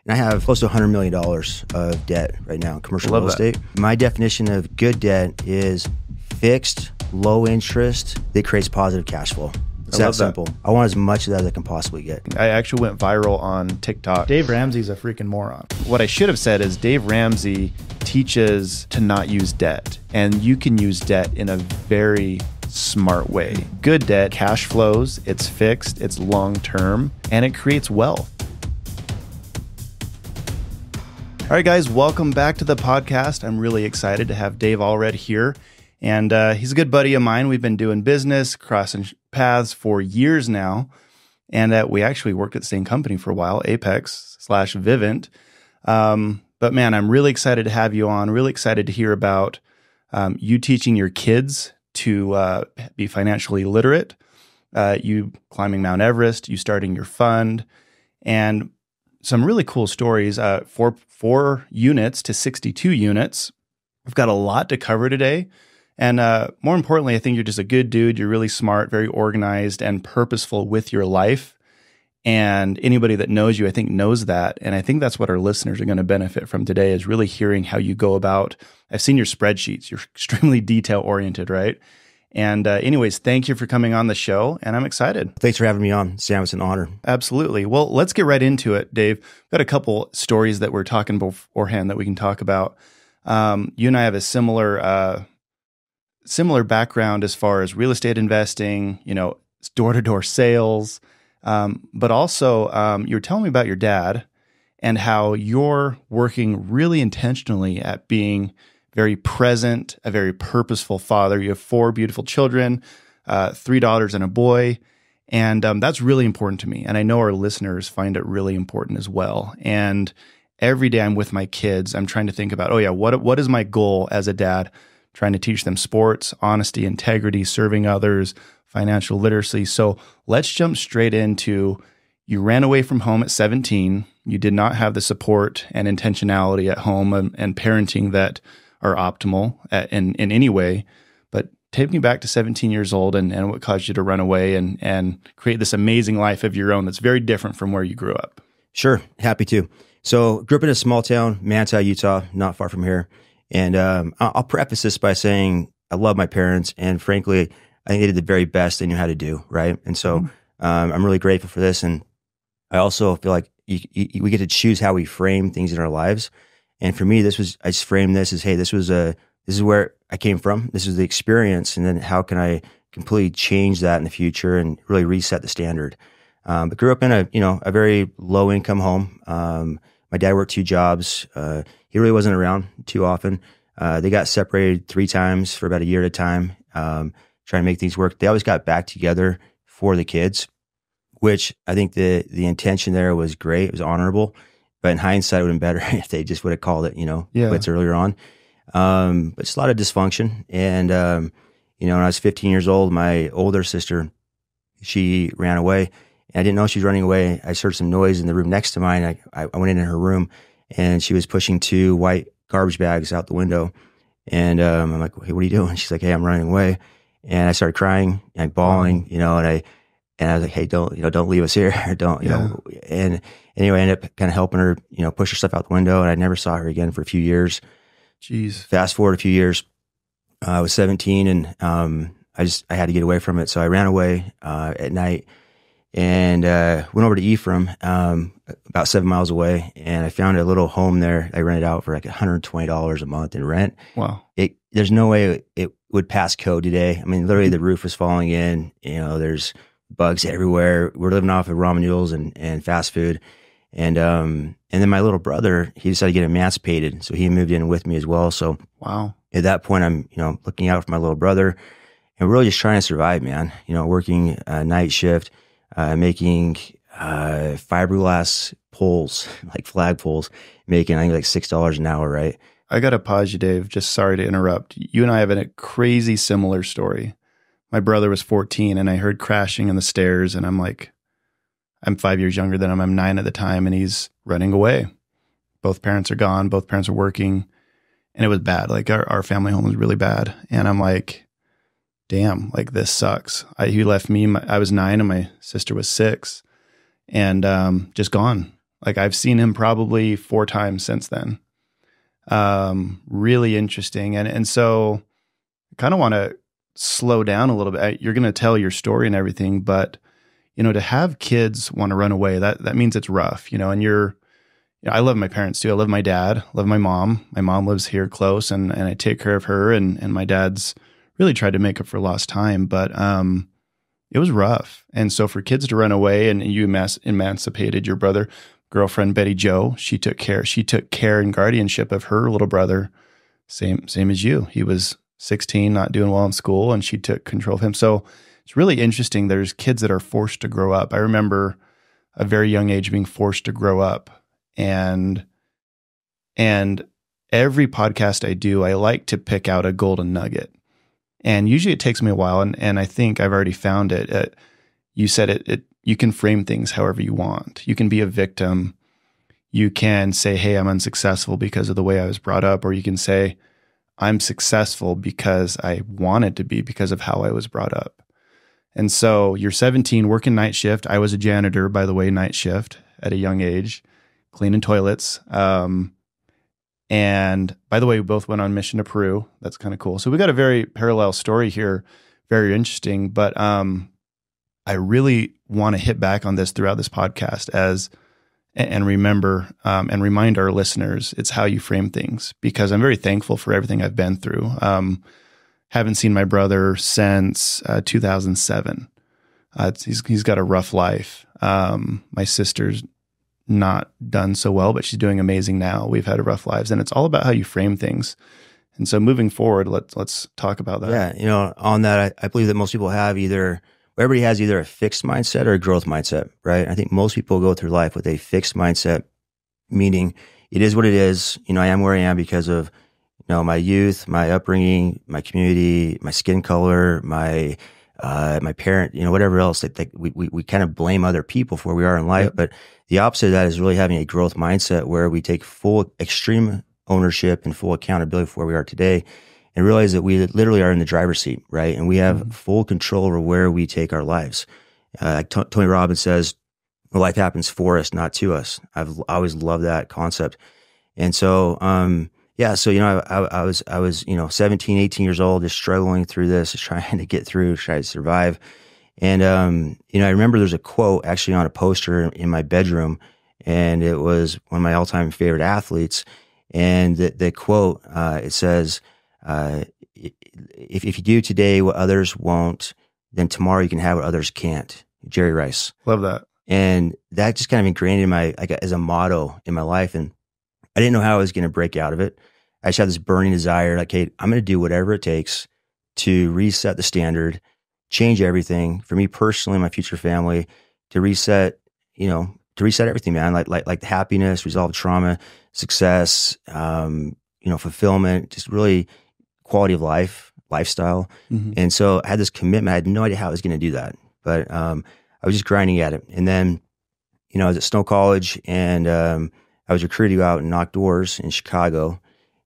And I have close to $100 million of debt right now in commercial real estate. My definition of good debt is fixed, low interest that creates positive cash flow. It's that simple. I want as much of that as I can possibly get. I actually went viral on TikTok. Dave Ramsey's a freaking moron. What I should have said is Dave Ramsey teaches to not use debt. And you can use debt in a very smart way. Good debt cash flows, it's fixed, it's long-term, and it creates wealth. All right, guys, welcome back to the podcast. I'm really excited to have Dave Allred here. And he's a good buddy of mine. We've been doing business, crossing paths for years now. And we actually worked at the same company for a while, Apex/Vivint. But man, I'm really excited to have you on, really excited to hear about you teaching your kids to be financially literate, you climbing Mount Everest, you starting your fund, and some really cool stories, four units to 62 units. We've got a lot to cover today. And more importantly, I think you're just a good dude. You're really smart, very organized and purposeful with your life. And anybody that knows you, I think, knows that. And I think that's what our listeners are going to benefit from today, is really hearing how you go about. I've seen your spreadsheets. You're extremely detail-oriented, right? And anyways, thank you for coming on the show, and I'm excited. Thanks for having me on, Sam. It's an honor. Absolutely. Well, let's get right into it, Dave. We've got a couple stories that we're talking beforehand that we can talk about. You and I have a similar background as far as real estate investing, door-to-door sales. But also, you were telling me about your dad and how you're working really intentionally at being very present, a very purposeful father. You have 4 beautiful children, 3 daughters and a boy. And that's really important to me. And I know our listeners find it really important as well. And every day I'm with my kids, I'm trying to think about, what is my goal as a dad? Trying to teach them sports, honesty, integrity, serving others, financial literacy. So let's jump straight into, you ran away from home at 17. You did not have the support and intentionality at home and parenting that are optimal in any way. But take me back to 17 years old and what caused you to run away and create this amazing life of your own that's very different from where you grew up. Sure. Happy to. So grew up in a small town, Manti, Utah, not far from here. And I'll preface this by saying I love my parents, and frankly, I think they did the very best they knew how to do, right? And so I'm really grateful for this. And I also feel like we get to choose how we frame things in our lives. And for me, I just framed this as, hey, this is where I came from. This is the experience. And then how can I completely change that in the future and really reset the standard? But grew up in a very low income home. My dad worked 2 jobs. He really wasn't around too often. They got separated 3 times for about a year at a time, trying to make things work. They always got back together for the kids, which I think the intention there was great. It was honorable. But in hindsight, it would have been better if they just would have called it, quits earlier on. But just a lot of dysfunction. And, when I was 15 years old, my older sister, she ran away. And I didn't know she was running away. I heard some noise in the room next to mine. I went in her room, and she was pushing 2 white garbage bags out the window. And I'm like, hey, what are you doing? She's like, hey, I'm running away. And I started crying and bawling, and I was like, hey, don't leave us here. Don't, And anyway, I ended up kind of helping her, push her stuff out the window. And I never saw her again for a few years. Jeez. Fast forward a few years, I was 17, and I had to get away from it. So I ran away at night and went over to Ephraim, about 7 miles away. And I found a little home there. I rented out for like $120 a month in rent. Wow. There's no way it would pass code today. I mean, literally the roof was falling in, there's bugs everywhere. We're living off of ramen noodles and fast food. And then my little brother, he decided to get emancipated. So he moved in with me as well. So wow. At that point, I'm, looking out for my little brother, and we're really just trying to survive, man. Working a night shift, making fiberglass poles, like flag poles, making, I think, like $6 an hour, right? I got to pause you, Dave. Just sorry to interrupt. You and I have a crazy similar story. My brother was 14, and I heard crashing in the stairs, and I'm like, I'm 5 years younger than him. I'm 9 at the time, and he's running away. Both parents are gone. Both parents are working, and it was bad. Like our family home was really bad. And I'm like, damn, like this sucks. He left me. I was 9, and my sister was 6, and just gone. Like I've seen him probably 4 times since then. Really interesting. And so I kind of want to slow down a little bit. You're going to tell your story and everything, but to have kids want to run away, that means it's rough, and I love my parents too. I love my dad, love my mom. My mom lives here close and I take care of her, and my dad's really tried to make up for lost time, but it was rough. And so for kids to run away, and you emancipated your brother, girlfriend Betty Jo, she took care and guardianship of her little brother, same as you. He was 16, not doing well in school, and she took control of him. So it's really interesting. There's kids that are forced to grow up. I remember a very young age being forced to grow up. And every podcast I do, I like to pick out a golden nugget. And usually it takes me a while, and I think I've already found it. You said it. You can frame things however you want. You can be a victim. You can say, hey, I'm unsuccessful because of the way I was brought up. Or you can say, I'm successful because I wanted to be, because of how I was brought up. And so you're 17, working night shift. I was a janitor, by the way, night shift at a young age, cleaning toilets. And by the way, we both went on mission to Peru. That's kind of cool. So we got a very parallel story here, very interesting. But I really want to hit back on this throughout this podcast and remember and remind our listeners, it's how you frame things, because I'm very thankful for everything I've been through. Haven't seen my brother since 2007. He's got a rough life. My sister's not done so well, but she's doing amazing now. We've had rough lives, and it's all about how you frame things. And so moving forward, let's talk about that. Yeah, on that, I believe that most people have everybody has either a fixed mindset or a growth mindset, right? I think most people go through life with a fixed mindset, meaning it is what it is. I am where I am because of my youth, my upbringing, my community, my skin color, my parent, whatever else. We kind of blame other people for where we are in life, but the opposite of that is really having a growth mindset where we take full extreme ownership and full accountability for where we are today, and realize that we literally are in the driver's seat, right? And we have full control over where we take our lives. Like Tony Robbins says, life happens for us, not to us. I've always loved that concept. And so, I was 17, 18 years old, just struggling through this, just trying to get through, trying to survive. And, I remember there's a quote actually on a poster in my bedroom, and it was one of my all-time favorite athletes. And the quote, it says, if you do today what others won't, then tomorrow you can have what others can't. Jerry Rice. Love that. And that just kind of ingrained in as a motto in my life. And I didn't know how I was going to break out of it. I just had this burning desire, like, hey, I'm going to do whatever it takes to reset the standard, change everything for me personally, my future family, to reset everything, man. Like the happiness, resolve trauma, success, fulfillment, just really quality of life, lifestyle. Mm-hmm. And so I had this commitment. I had no idea how I was going to do that, but I was just grinding at it. And then, I was at Snow College, and I was recruited to go out and knock doors in Chicago,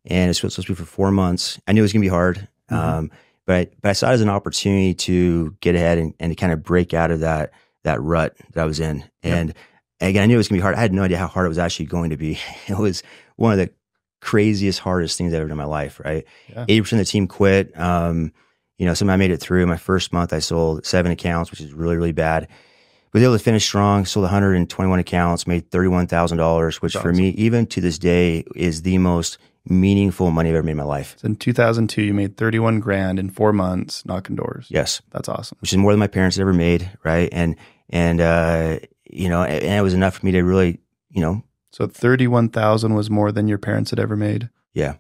and it's supposed to be for 4 months. I knew it was going to be hard, but I saw it as an opportunity to get ahead and to kind of break out of that rut that I was in. And again, I knew it was going to be hard. I had no idea how hard it was actually going to be. It was one of the craziest, hardest things I've ever done in my life, right? 80% of the team quit. Somehow I made it through. My first month, I sold 7 accounts, which is really, really bad. But able to finish strong, sold 121 accounts, made $31,000, which for me, even to this day, is the most meaningful money I've ever made in my life. So in 2002, you made 31 grand in 4 months knocking doors. Yes. That's awesome. Which is more than my parents had ever made, right? And it was enough for me to really, So 31,000 was more than your parents had ever made? Yeah.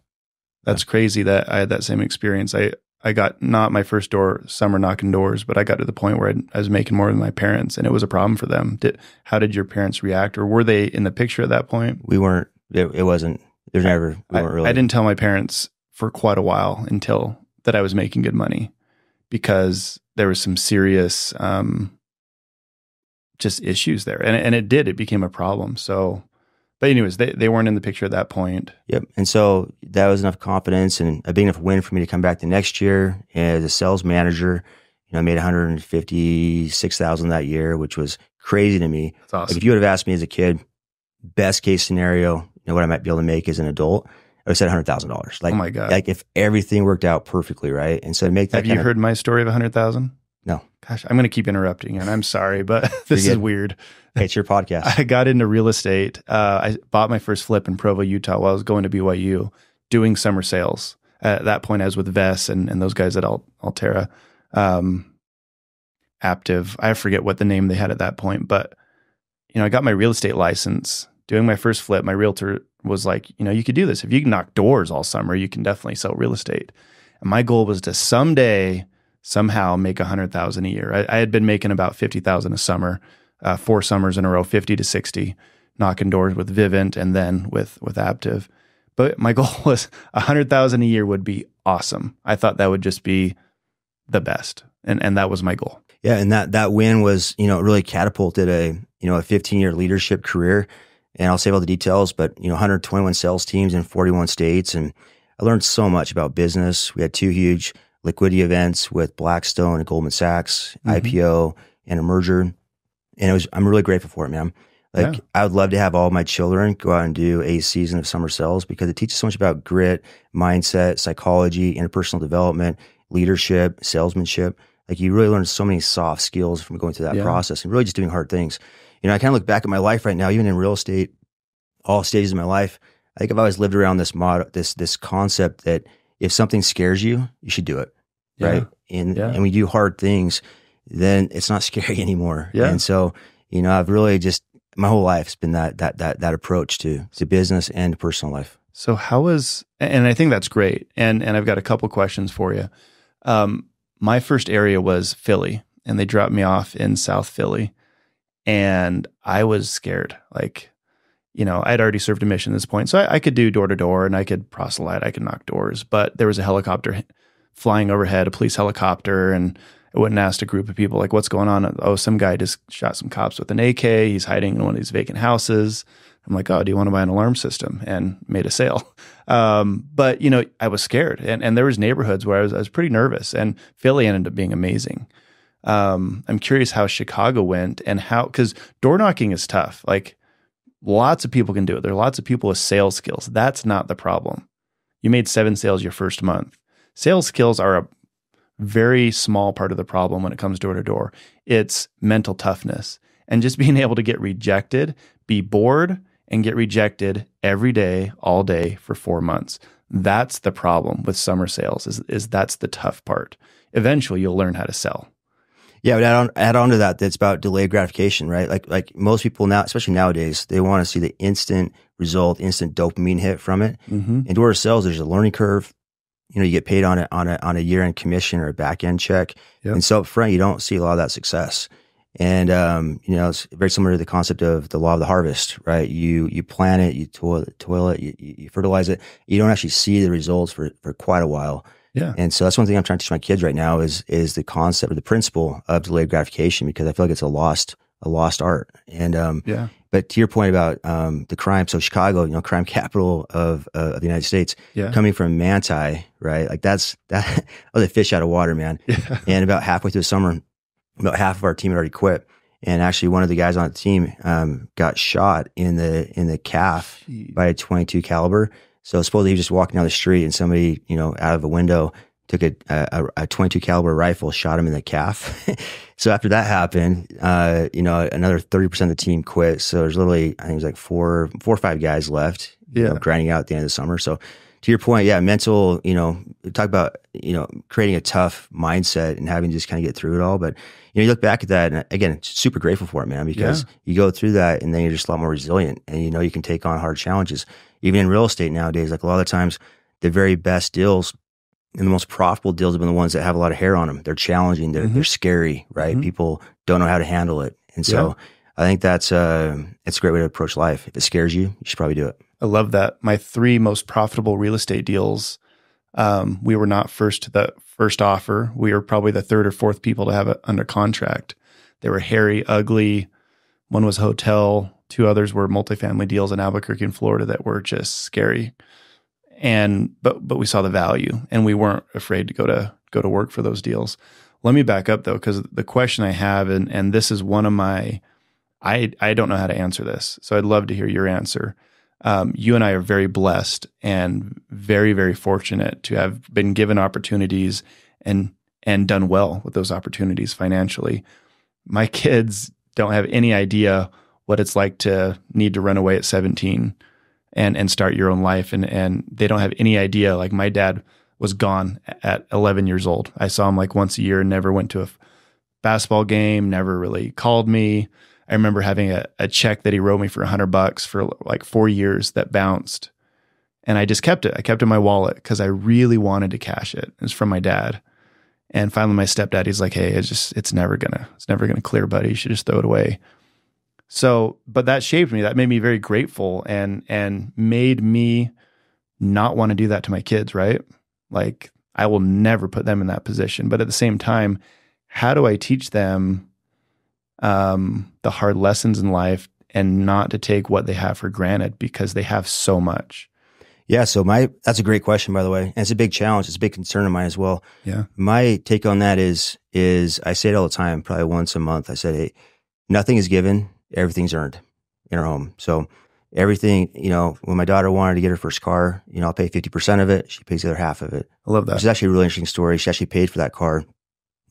That's crazy that I had that same experience. I got not my first summer knocking doors, but I got to the point where I was making more than my parents, and it was a problem for them. How did your parents react, or were they in the picture at that point? We weren't. It wasn't. There's never. We weren't really. I didn't tell my parents for quite a while until that I was making good money, because there was some serious just issues there, and it became a problem. So. But anyways, they weren't in the picture at that point. Yep. And so that was enough confidence and a big enough win for me to come back the next year as a sales manager. I made $156,000 that year, which was crazy to me. That's awesome. Like if you would have asked me as a kid, best case scenario, what I might be able to make as an adult, I would say $100,000. Like, oh my God. Like if everything worked out perfectly, right? And so to make that Have you heard my story of 100,000? No. Gosh, I'm going to keep interrupting, and I'm sorry, but this is weird. Hey, it's your podcast. I got into real estate. I bought my first flip in Provo, Utah while I was going to BYU doing summer sales. At that point, I was with Vess and those guys at Altera. Aptive. I forget what the name they had at that point, but I got my real estate license. Doing my first flip, my realtor was like, you could do this. If you can knock doors all summer, you can definitely sell real estate. And my goal was to somehow make $100,000 a year. I had been making about $50,000 a summer, 4 summers in a row, 50 to 60, knocking doors with Vivint and then with Aptive. But my goal was $100,000 a year would be awesome. I thought that would just be the best. And that was my goal. Yeah. And that win was, really catapulted a 15-year leadership career. And I'll save all the details, but 121 sales teams in 41 states. And I learned so much about business. We had 2 huge liquidity events with Blackstone and Goldman Sachs, IPO and a merger. And I'm really grateful for it, man. I would love to have all my children go out and do a season of summer sales because it teaches so much about grit, mindset, psychology, interpersonal development, leadership, salesmanship. Like you really learn so many soft skills from going through that process and really just doing hard things. I kind of look back at my life right now, even in real estate, all stages of my life. I think I've always lived around this model, this concept that if something scares you, you should do it, right? And when you do hard things, then it's not scary anymore. Yeah. And so, I've really just my whole life has been that approach to business and personal life. So and I think that's great. And I've got a couple questions for you. My first area was Philly, and they dropped me off in South Philly. And I was scared. I'd already served a mission at this point. So I could do door to door and I could proselyte, I could knock doors. But there was a helicopter flying overhead, a police helicopter. And I went and asked a group of people, like, what's going on? Oh, some guy just shot some cops with an AK. He's hiding in one of these vacant houses. I'm like, oh, do you want to buy an alarm system? And made a sale. But, I was scared. And there was neighborhoods where I was pretty nervous. And Philly ended up being amazing. I'm curious how Chicago went and because door knocking is tough. Like lots of people can do it. There are lots of people with sales skills. That's not the problem. You made 7 sales your first month. Sales skills are a very small part of the problem when it comes door to door. It's mental toughness and just being able to get rejected, be bored and get rejected every day, all day for 4 months. That's the problem with summer sales is that's the tough part. Eventually you'll learn how to sell. Yeah, but add on to that, that's about delayed gratification, right? Like most people now, especially nowadays, they want to see the instant result, instant dopamine hit from it. Mm-hmm. In door to sales, there's a learning curve. You get paid on a year-end commission or a back-end check. Yep. And so up front, you don't see a lot of that success. And, it's very similar to the concept of the law of the harvest, right? You plant it, you toil it, you fertilize it. You don't actually see the results for quite a while. Yeah. And so that's one thing I'm trying to teach my kids right now is the concept or the principle of delayed gratification, because I feel like it's a lost art. And, but to your point about, the crime, so Chicago, crime capital of the United States, coming from Manti, right? Like that was a fish out of water, man. Yeah. And about halfway through the summer, about half of our team had already quit. And actually one of the guys on the team, got shot in the calf by a .22 caliber. So supposedly he was just walking down the street and somebody, out of a window took a .22 caliber rifle, shot him in the calf. So after that happened, another 30% of the team quit. So there's literally, I think it was like four or 5 guys left, grinding out at the end of the summer. So to your point, mental, talk about, creating a tough mindset and having to just kind of get through it all. But, you look back at that and again, super grateful for it, man, because you go through that and then you're just a lot more resilient and you can take on hard challenges. Even in real estate nowadays, like a lot of the times, the very best deals and the most profitable deals have been the ones that have a lot of hair on them. They're challenging. They're scary, right? Mm-hmm. People don't know how to handle it. And so I think it's a great way to approach life. If it scares you, you should probably do it. I love that. My 3 most profitable real estate deals, we were not first to the first offer. We were probably the 3rd or 4th people to have it under contract. They were hairy, ugly. One was a hotel. 2 others were multifamily deals in Albuquerque and Florida that were just scary. But we saw the value and we weren't afraid to go to work for those deals. Let me back up though, because the question I have, and this is one of my, I don't know how to answer this, so I'd love to hear your answer. You and I are very blessed and very, very fortunate to have been given opportunities and done well with those opportunities financially. My kids don't have any idea what it's like to need to run away at 17 and start your own life. And they don't have any idea. Like my dad was gone at 11 years old. I saw him like once a year and never went to a basketball game, never really called me. I remember having a check that he wrote me for $100 for like 4 years that bounced. And I just kept it. I kept it in my wallet because I really wanted to cash it. It was from my dad. And finally my stepdad, he's like, hey, it's never gonna clear, buddy. You should just throw it away. So, but that shaped me. That made me very grateful and made me not want to do that to my kids, right? Like I will never put them in that position. But at the same time, how do I teach them the hard lessons in life and not to take what they have for granted because they have so much? Yeah. So that's a great question, by the way. And it's a big challenge. It's a big concern of mine as well. Yeah. My take on that is I say it all the time, probably once a month. I said, hey, nothing is given. Everything's earned in our home. So everything, when my daughter wanted to get her first car, I'll pay 50% of it. She pays the other half of it. I love that. Which is actually a really interesting story. She actually paid for that car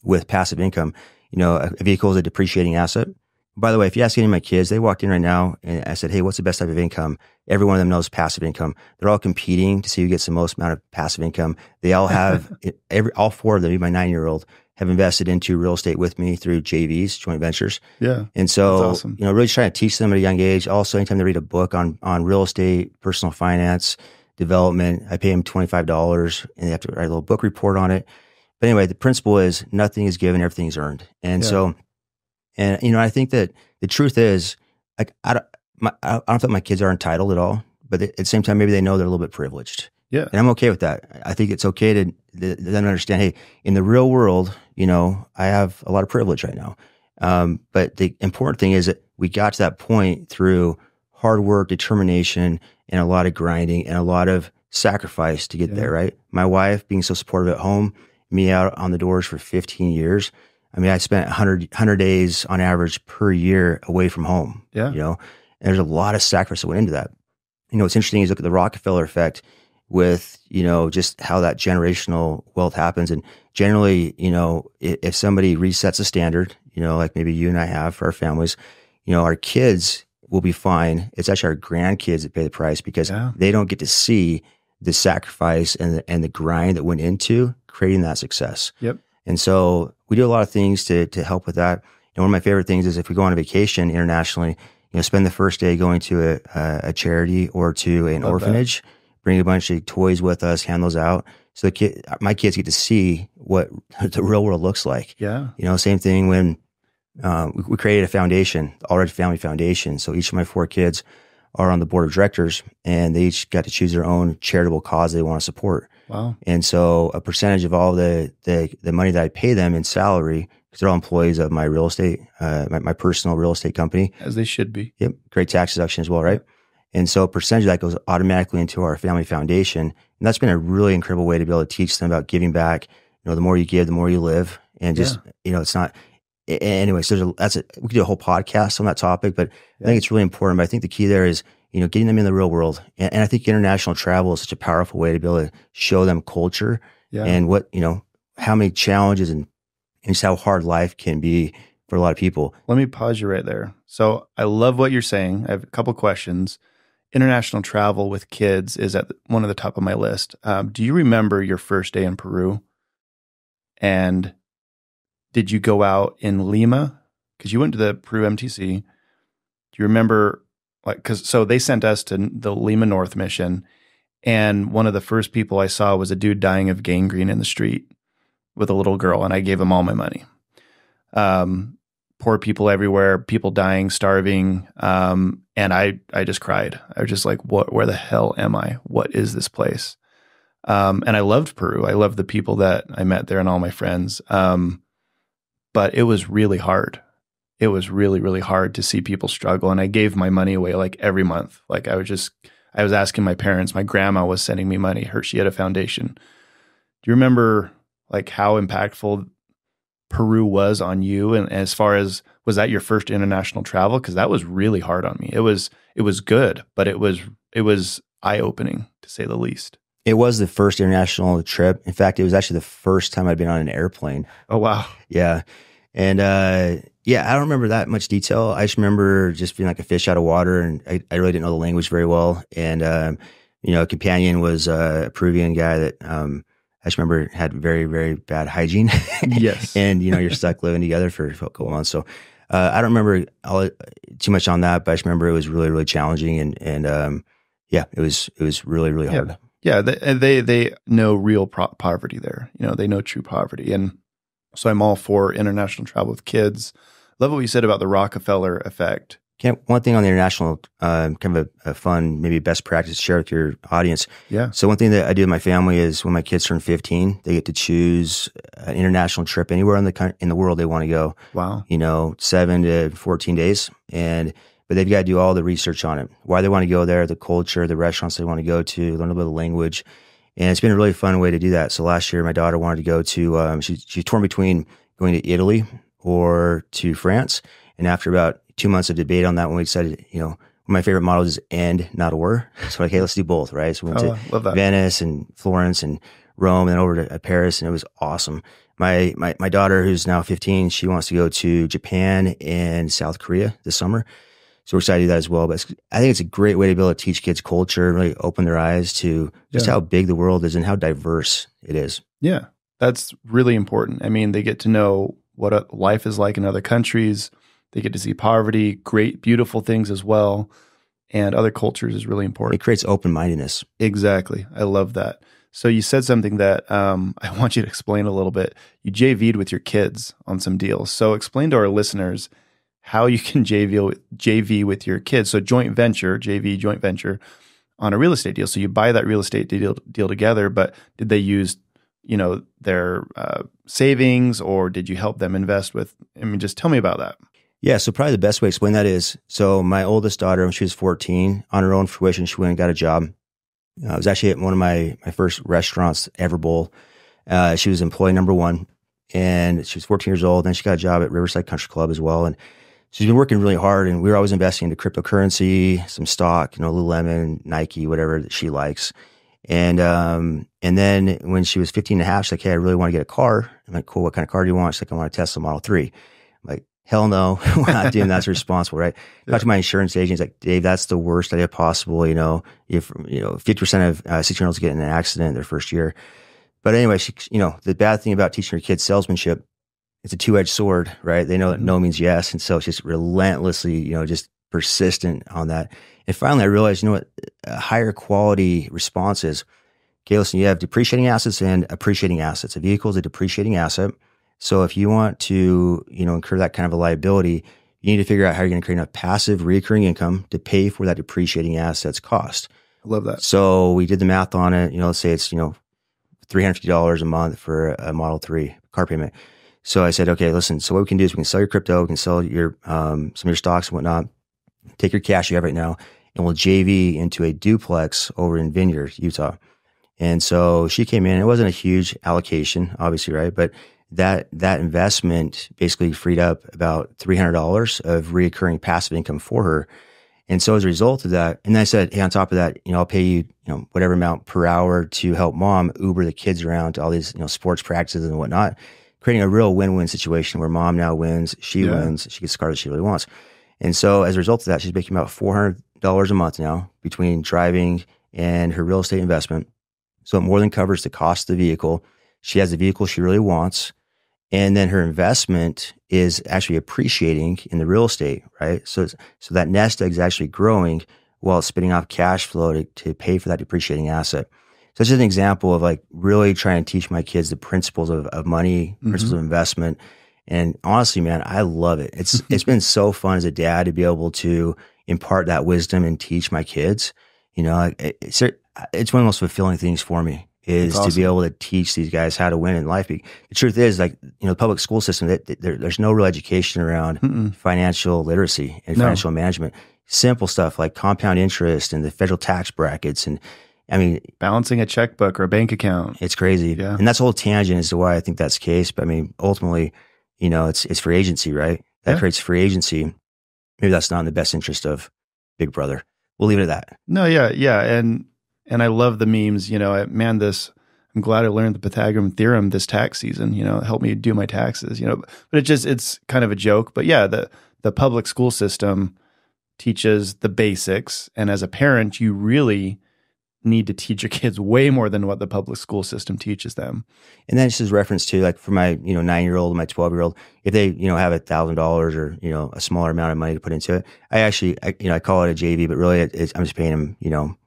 with passive income. A vehicle is a depreciating asset. By the way, if you ask any of my kids, they walked in right now and I said, hey, what's the best type of income? Every one of them knows passive income. They're all competing to see who gets the most amount of passive income. They all have, all four of them, even my 9-year-old, have invested into real estate with me through JVs, joint ventures. Yeah. And so, that's awesome. Really trying to teach them at a young age. Also, anytime they read a book on real estate, personal finance, development, I pay them $25 and they have to write a little book report on it. But anyway, the principle is nothing is given, everything is earned. And so, I think that the truth is, like, I don't think my kids are entitled at all, but at the same time, maybe they know they're a little bit privileged. Yeah. And I'm okay with that. I think it's okay to then understand, hey, in the real world, I have a lot of privilege right now. But the important thing is that we got to that point through hard work, determination, and a lot of grinding and a lot of sacrifice to get there, right? My wife being so supportive at home, me out on the doors for 15 years. I mean, I spent 100 days on average per year away from home. Yeah. And there's a lot of sacrifice that went into that. What's interesting is look at the Rockefeller effect with, just how that generational wealth happens. And generally, if somebody resets a standard, like maybe you and I have for our families, our kids will be fine. It's actually our grandkids that pay the price because they don't get to see the sacrifice and the grind that went into creating that success. Yep. And so we do a lot of things to help with that. And one of my favorite things is if we go on a vacation internationally, spend the first day going to a charity or to an orphanage, bring a bunch of toys with us, hand those out. So my kids get to see what the real world looks like. Yeah. Same thing when we created a foundation, the Allred Family Foundation. So each of my 4 kids are on the board of directors and they each got to choose their own charitable cause they want to support. Wow. And so a percentage of all the money that I pay them in salary, because they're all employees of my real estate, my personal real estate company. As they should be. Yep. Great tax deduction as well, right? And so a percentage of that goes automatically into our family foundation. And that's been a really incredible way to be able to teach them about giving back. The more you give, the more you live. And just, it's not, anyway, so we could do a whole podcast on that topic, but I think it's really important. But I think the key there is, getting them in the real world. And I think international travel is such a powerful way to be able to show them culture and what, how many challenges and just how hard life can be for a lot of people. Let me pause you right there. So I love what you're saying. I have a couple questions. International travel with kids is at one of the top of my list. Do you remember your first day in Peru? And did you go out in Lima? Because you went to the Peru MTC. Do you remember, so they sent us to the Lima North mission, and one of the first people I saw was a dude dying of gangrene in the street with a little girl, and I gave him all my money. Poor people everywhere, people dying, starving, and I just cried. I was just like, where the hell am I? What is this place? And I loved Peru. I loved the people that I met there and all my friends. But it was really hard. It was really, really hard to see people struggle. And I gave my money away like every month. Like I was asking my parents, my grandma was sending me money. She had a foundation. Do you remember like how impactful Peru was on you? And as far as Was that your first international travel? Because that was really hard on me. It was good, but it was eye-opening, to say the least. It was the first international trip. In fact, it was actually the first time I'd been on an airplane. Oh, wow. Yeah. And yeah, I don't remember that much detail. I just remember just feeling like a fish out of water, and I really didn't know the language very well. And, a companion was a Peruvian guy that I just remember had very, very bad hygiene. Yes. And, you're stuck living together for a couple months. So I don't remember too much on that, but I just remember it was really, really challenging. And yeah, it was really, really hard. Yeah, they know real poverty there. They know true poverty. And so I'm all for international travel with kids. Love what you said about the Rockefeller effect. One thing on the international, kind of a fun, maybe best practice to share with your audience. Yeah. So one thing that I do with my family is when my kids turn 15, they get to choose an international trip anywhere in the world they want to go. Wow. 7 to 14 days. But they've got to do all the research on it, why they want to go there, the culture, the restaurants they want to go to, learn a little bit of the language. And it's been a really fun way to do that. So last year, my daughter wanted to go to, she's torn between going to Italy or to France. And after about 2 months of debate on that one, we decided, my favorite model is end, not or. So okay, let's do both, right? So we went to Venice and Florence and Rome and over to Paris, and it was awesome. My daughter, who's now 15, she wants to go to Japan and South Korea this summer. So we're excited to do that as well. But I think it's a great way to be able to teach kids culture and really open their eyes to just how big the world is and how diverse it is. Yeah, that's really important. I mean, they get to know what life is like in other countries. They get to see poverty, great, beautiful things as well. And other cultures is really important. It creates open-mindedness. Exactly. I love that. So you said something that I want you to explain a little bit. You JV'd with your kids on some deals. So explain to our listeners how you can JV with your kids. So joint venture on a real estate deal. So you buy that real estate deal together, but did they use, their savings, or did you help them invest with? Just tell me about that. Yeah. So probably the best way to explain that is, so my oldest daughter, when she was 14, on her own fruition, she went and got a job. I was actually at one of my first restaurants, Everbowl. She was employee number 1, and she was 14 years old. Then she got a job at Riverside Country Club as well. And she's been working really hard, and we were always investing into cryptocurrency, some stock, Lululemon, Nike, whatever that she likes. And then when she was 15 and a half, she's like, hey, I really want to get a car. I'm like, cool. What kind of car do you want? She's like, I want a Tesla Model 3. I'm like, hell no, we're not doing that. That's responsible, right? Talked to my insurance agent. He's like, Dave, that's the worst idea possible. If 50% of 16-year-olds get in an accident in their first year. But anyway, the bad thing about teaching your kids salesmanship, it's a two-edged sword, right? They know that no means yes. And so it's just relentlessly, just persistent on that. And finally, I realized, a higher quality response is, okay, listen, you have depreciating assets and appreciating assets. A vehicle is a depreciating asset. So if you want to, incur that kind of a liability, you need to figure out how you're going to create enough passive recurring income to pay for that depreciating asset's cost. I love that. So we did the math on it. Let's say it's, $350 a month for a Model 3 car payment. So I said, okay, listen, so what we can do is we can sell your crypto, we can sell your, some of your stocks and whatnot, take your cash you have right now, and we'll JV into a duplex over in Vineyard, Utah. And so she came in. It wasn't a huge allocation, obviously, right? But that investment basically freed up about $300 of recurring passive income for her. And so as a result of that, and then I said, hey, on top of that, I'll pay you, whatever amount per hour to help mom Uber the kids around to all these, sports practices and whatnot, creating a real win-win situation where mom now wins, she wins, she gets the car that she really wants. And so as a result of that, she's making about $400 a month now between driving and her real estate investment. So it more than covers the cost of the vehicle. She has the vehicle she really wants. And then her investment is actually appreciating in the real estate, right? So that nest egg is actually growing while it's spitting off cash flow to pay for that depreciating asset. So it's just an example of like really trying to teach my kids the principles of money, principles of investment. And honestly, man, I love it. It's been so fun as a dad to be able to impart that wisdom and teach my kids. It's one of the most fulfilling things for me is to be able to teach these guys how to win in life. The truth is, the public school system, there's no real education around financial literacy and financial management. Simple stuff like compound interest and the federal tax brackets. And balancing a checkbook or a bank account. It's crazy. Yeah. And that's a whole tangent as to why I think that's the case. But ultimately, it's for agency, right? that creates free agency. Maybe that's not in the best interest of Big Brother. We'll leave it at that. No, yeah. And I love the memes, man, I'm glad I learned the Pythagorean theorem this tax season, it helped me do my taxes, but it's kind of a joke. But yeah, the public school system teaches the basics. And as a parent, you really need to teach your kids way more than what the public school system teaches them. And then just as reference to, like, for my 9-year-old and my 12-year-old, if they have $1,000 or a smaller amount of money to put into it, I call it a JV, but really I'm just paying them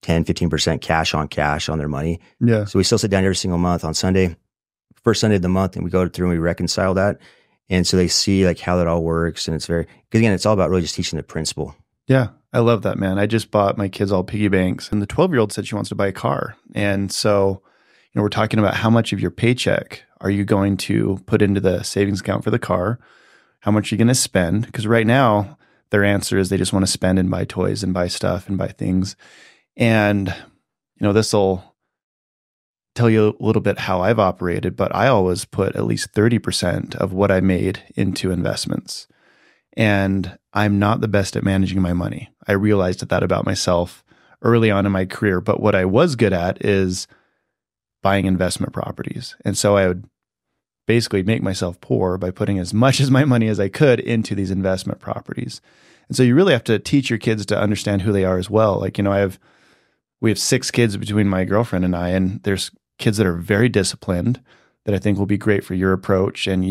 10-15% cash on their money. Yeah. So we still sit down every single month on Sunday, first Sunday of the month, and we go through and we reconcile that. And so they see like how that all works. And because again, it's all about really just teaching the principle. Yeah. I love that, man. I just bought my kids all piggy banks, and the 12-year-old said she wants to buy a car. And so, we're talking about how much of your paycheck are you going to put into the savings account for the car? How much are you going to spend? Because right now their answer is they just want to spend and buy toys and buy stuff and buy things. And, this will tell you a little bit how I've operated, but I always put at least 30% of what I made into investments. And I'm not the best at managing my money. I realized that about myself early on in my career. But what I was good at is buying investment properties. And so I would basically make myself poor by putting as much as my money as I could into these investment properties. And so you really have to teach your kids to understand who they are as well. Like, we have 6 kids between my girlfriend and I, and there's kids that are very disciplined that I think will be great for your approach and,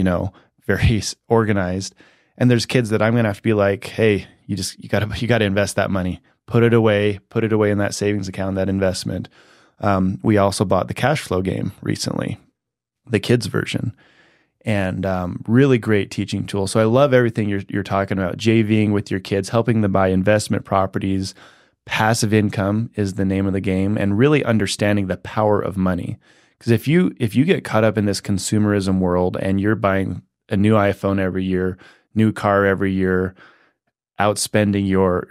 very organized. And there's kids that I'm going to have to be like, hey, you got to invest that money, put it away in that savings account, that investment. We also bought the cash flow game recently, the kids version, and really great teaching tool. So I love everything you're talking about, JVing with your kids, helping them buy investment properties. Passive income is the name of the game, and really understanding the power of money. Because if you get caught up in this consumerism world and you're buying a new iPhone every year, new car every year, outspending your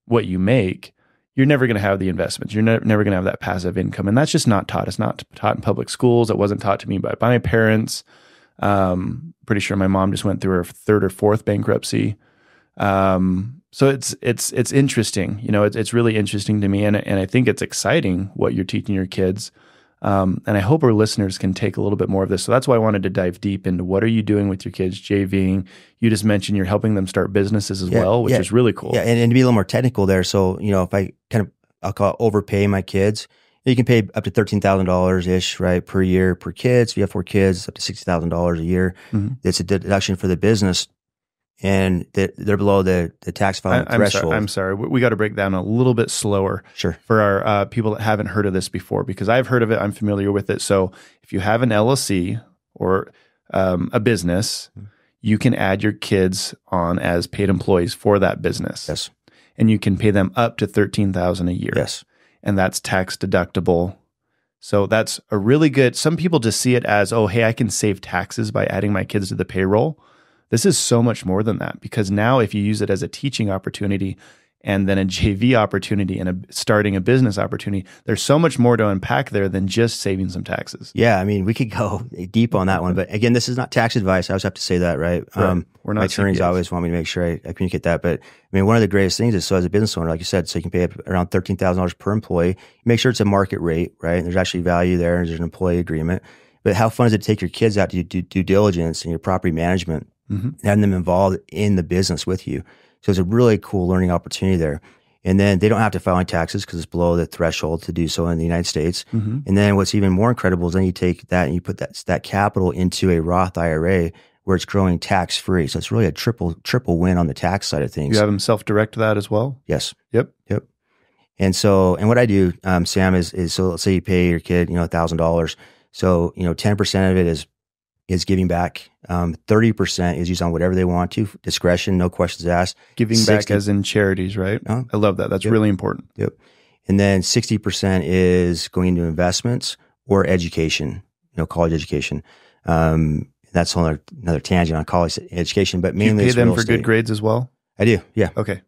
what you make, you're never going to have the investments. You're never going to have that passive income. And that's just not taught. It's not taught in public schools. It wasn't taught to me by my parents. Pretty sure my mom just went through her 3rd or 4th bankruptcy. So it's interesting. It's really interesting to me. And I think it's exciting what you're teaching your kids. And I hope our listeners can take a little bit more of this. So that's why I wanted to dive deep into what are you doing with your kids, JVing. You just mentioned you're helping them start businesses as well, which is really cool. Yeah, and to be a little more technical there. So, if I I'll call it overpay my kids, you can pay up to $13,000-ish, right, per year per kid. So if you have 4 kids, it's up to $60,000 a year. Mm-hmm. It's a deduction for the business. And they're below the tax filing threshold. I'm sorry. We got to break down a little bit slower for our people that haven't heard of this before, because I've heard of it. I'm familiar with it. So if you have an LLC or a business, you can add your kids on as paid employees for that business. Yes. And you can pay them up to $13,000 a year. Yes. And that's tax deductible. So that's a really good, some people just see it as, oh, hey, I can save taxes by adding my kids to the payroll. This is so much more than that, because now if you use it as a teaching opportunity and then a JV opportunity and starting a business opportunity, there's so much more to unpack there than just saving some taxes. Yeah, I mean, we could go deep on that one, but again, this is not tax advice. I always have to say that, right? We're not my attorneys CPAs. always want me to make sure I communicate that. But I mean, one of the greatest things is, so as a business owner, like you said, so you can pay up around $13,000 per employee. Make sure it's a market rate, right? And there's actually value there, and there's an employee agreement. But how fun is it to take your kids out to do due diligence and your property management? Mm-hmm. Having them involved in the business with you. So it's a really cool learning opportunity there. And then they don't have to file any taxes because it's below the threshold to do so in the United States. Mm-hmm. And then what's even more incredible is then you take that and you put that capital into a Roth IRA where it's growing tax free. So it's really a triple win on the tax side of things. You have them self-direct that as well? Yes. Yep. And so, and what I do, Sam, is so let's say you pay your kid, $1,000. So, 10% of it is giving back. 30% is used on whatever they want to, discretion, no questions asked. Giving back as in charities, right? I love that. That's really important. Yep. And then 60% is going into investments or education, college education. That's another tangent on college education, but mainly you pay them for good grades as well? I do, yeah. Okay.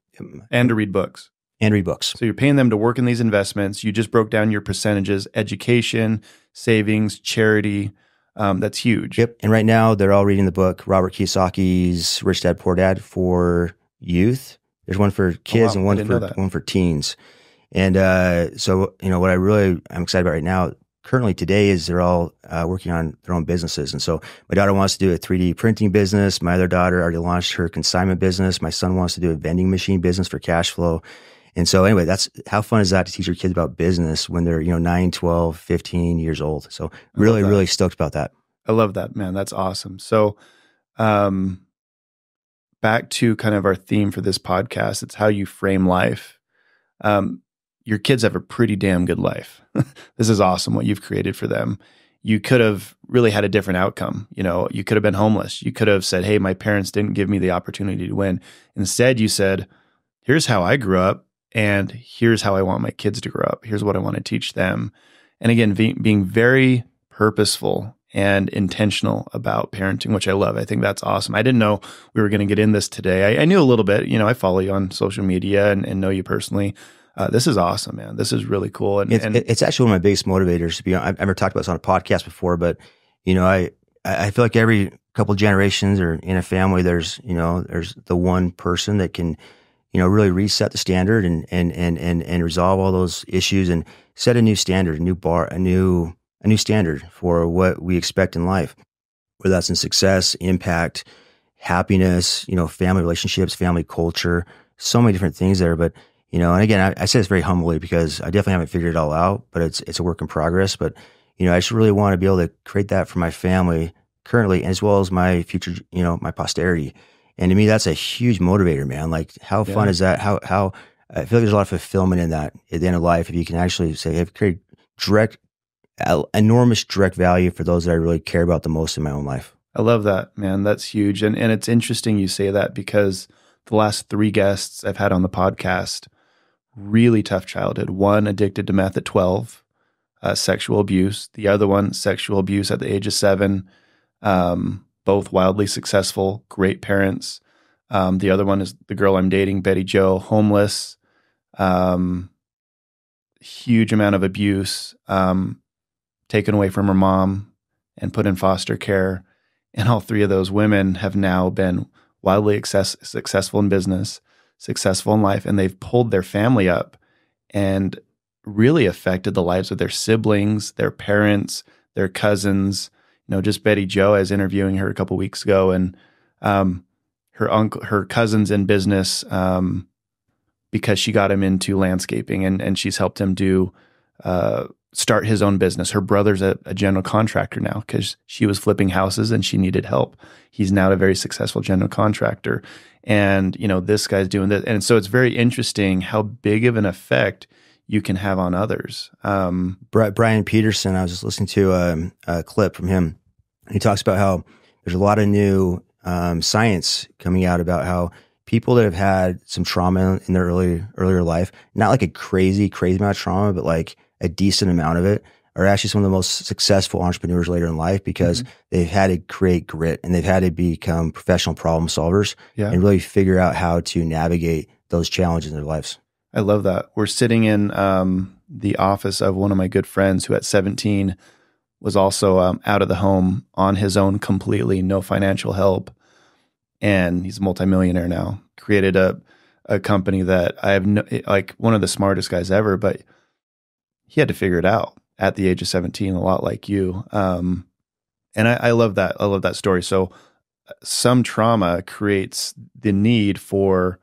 And to read books. And read books. So you're paying them to work in these investments. You just broke down your percentages: education, savings, charity, That's huge. Yep. And right now they're all reading the book, Robert Kiyosaki's Rich Dad, Poor Dad for youth. There's one for kids and one for teens. And so, what I'm excited about right now, currently today, is they're all working on their own businesses. And so my daughter wants to do a 3D printing business. My other daughter already launched her consignment business. My son wants to do a vending machine business for cash flow. And so anyway, that's how fun is that to teach your kids about business when they're, 9, 12, 15 years old. So really stoked about that. I love that, man. That's awesome. So, back to kind of our theme for this podcast, it's how you frame life. Your kids have a pretty damn good life. This is awesome what you've created for them. You could have really had a different outcome. You could have been homeless. You could have said, hey, my parents didn't give me the opportunity to win. Instead, you said, here's how I grew up, and here's how I want my kids to grow up. Here's what I want to teach them. And again, being very purposeful and intentional about parenting, which I love. I think that's awesome. I didn't know we were going to get in this today. I knew a little bit. I follow you on social media and know you personally. This is awesome, man. This is really cool. And it's actually one of my biggest motivators to be honest. I've never talked about this on a podcast before, but I feel like every couple of generations or in a family, there's the one person that can, really reset the standard and resolve all those issues and set a new standard, a new bar, a new standard for what we expect in life, whether that's in success, impact, happiness, family relationships, family culture, so many different things there. But and again, I say this very humbly because I definitely haven't figured it all out, but it's a work in progress. But, I just really want to be able to create that for my family currently, as well as my future, my posterity. And to me, that's a huge motivator, man. Like how fun is that? How I feel like there's a lot of fulfillment in that at the end of life. If you can actually say, I've created enormous direct value for those that I really care about the most in my own life. I love that, man. That's huge. And it's interesting you say that because the last 3 guests I've had on the podcast, really tough childhood. One addicted to meth at 12, sexual abuse. The other one, sexual abuse at the age of 7. Both wildly successful, great parents. The other one is the girl I'm dating, Betty Jo, homeless, huge amount of abuse, taken away from her mom and put in foster care. And all 3 of those women have now been wildly successful in business, successful in life, and they've pulled their family up and really affected the lives of their siblings, their parents, their cousins. Just Betty Jo, I was interviewing her a couple weeks ago, and her cousin's in business because she got him into landscaping, and she's helped him start his own business. Her brother's a general contractor now because she was flipping houses and she needed help. He's now a very successful general contractor. And, this guy's doing this. And so it's very interesting how big of an effect you can have on others. Brian Peterson, I was just listening to a clip from him. He talks about how there's a lot of new science coming out about how people that have had some trauma in their earlier life, not like a crazy amount of trauma, but like a decent amount of it, are actually some of the most successful entrepreneurs later in life because they've had to create grit and they've had to become professional problem solvers and really figure out how to navigate those challenges in their lives. I love that. We're sitting in the office of one of my good friends who at 17 was also out of the home on his own completely, no financial help. And he's a multimillionaire now, created a company that I have one of the smartest guys ever, but he had to figure it out at the age of 17, a lot like you. And I love that. I love that story. So some trauma creates the need for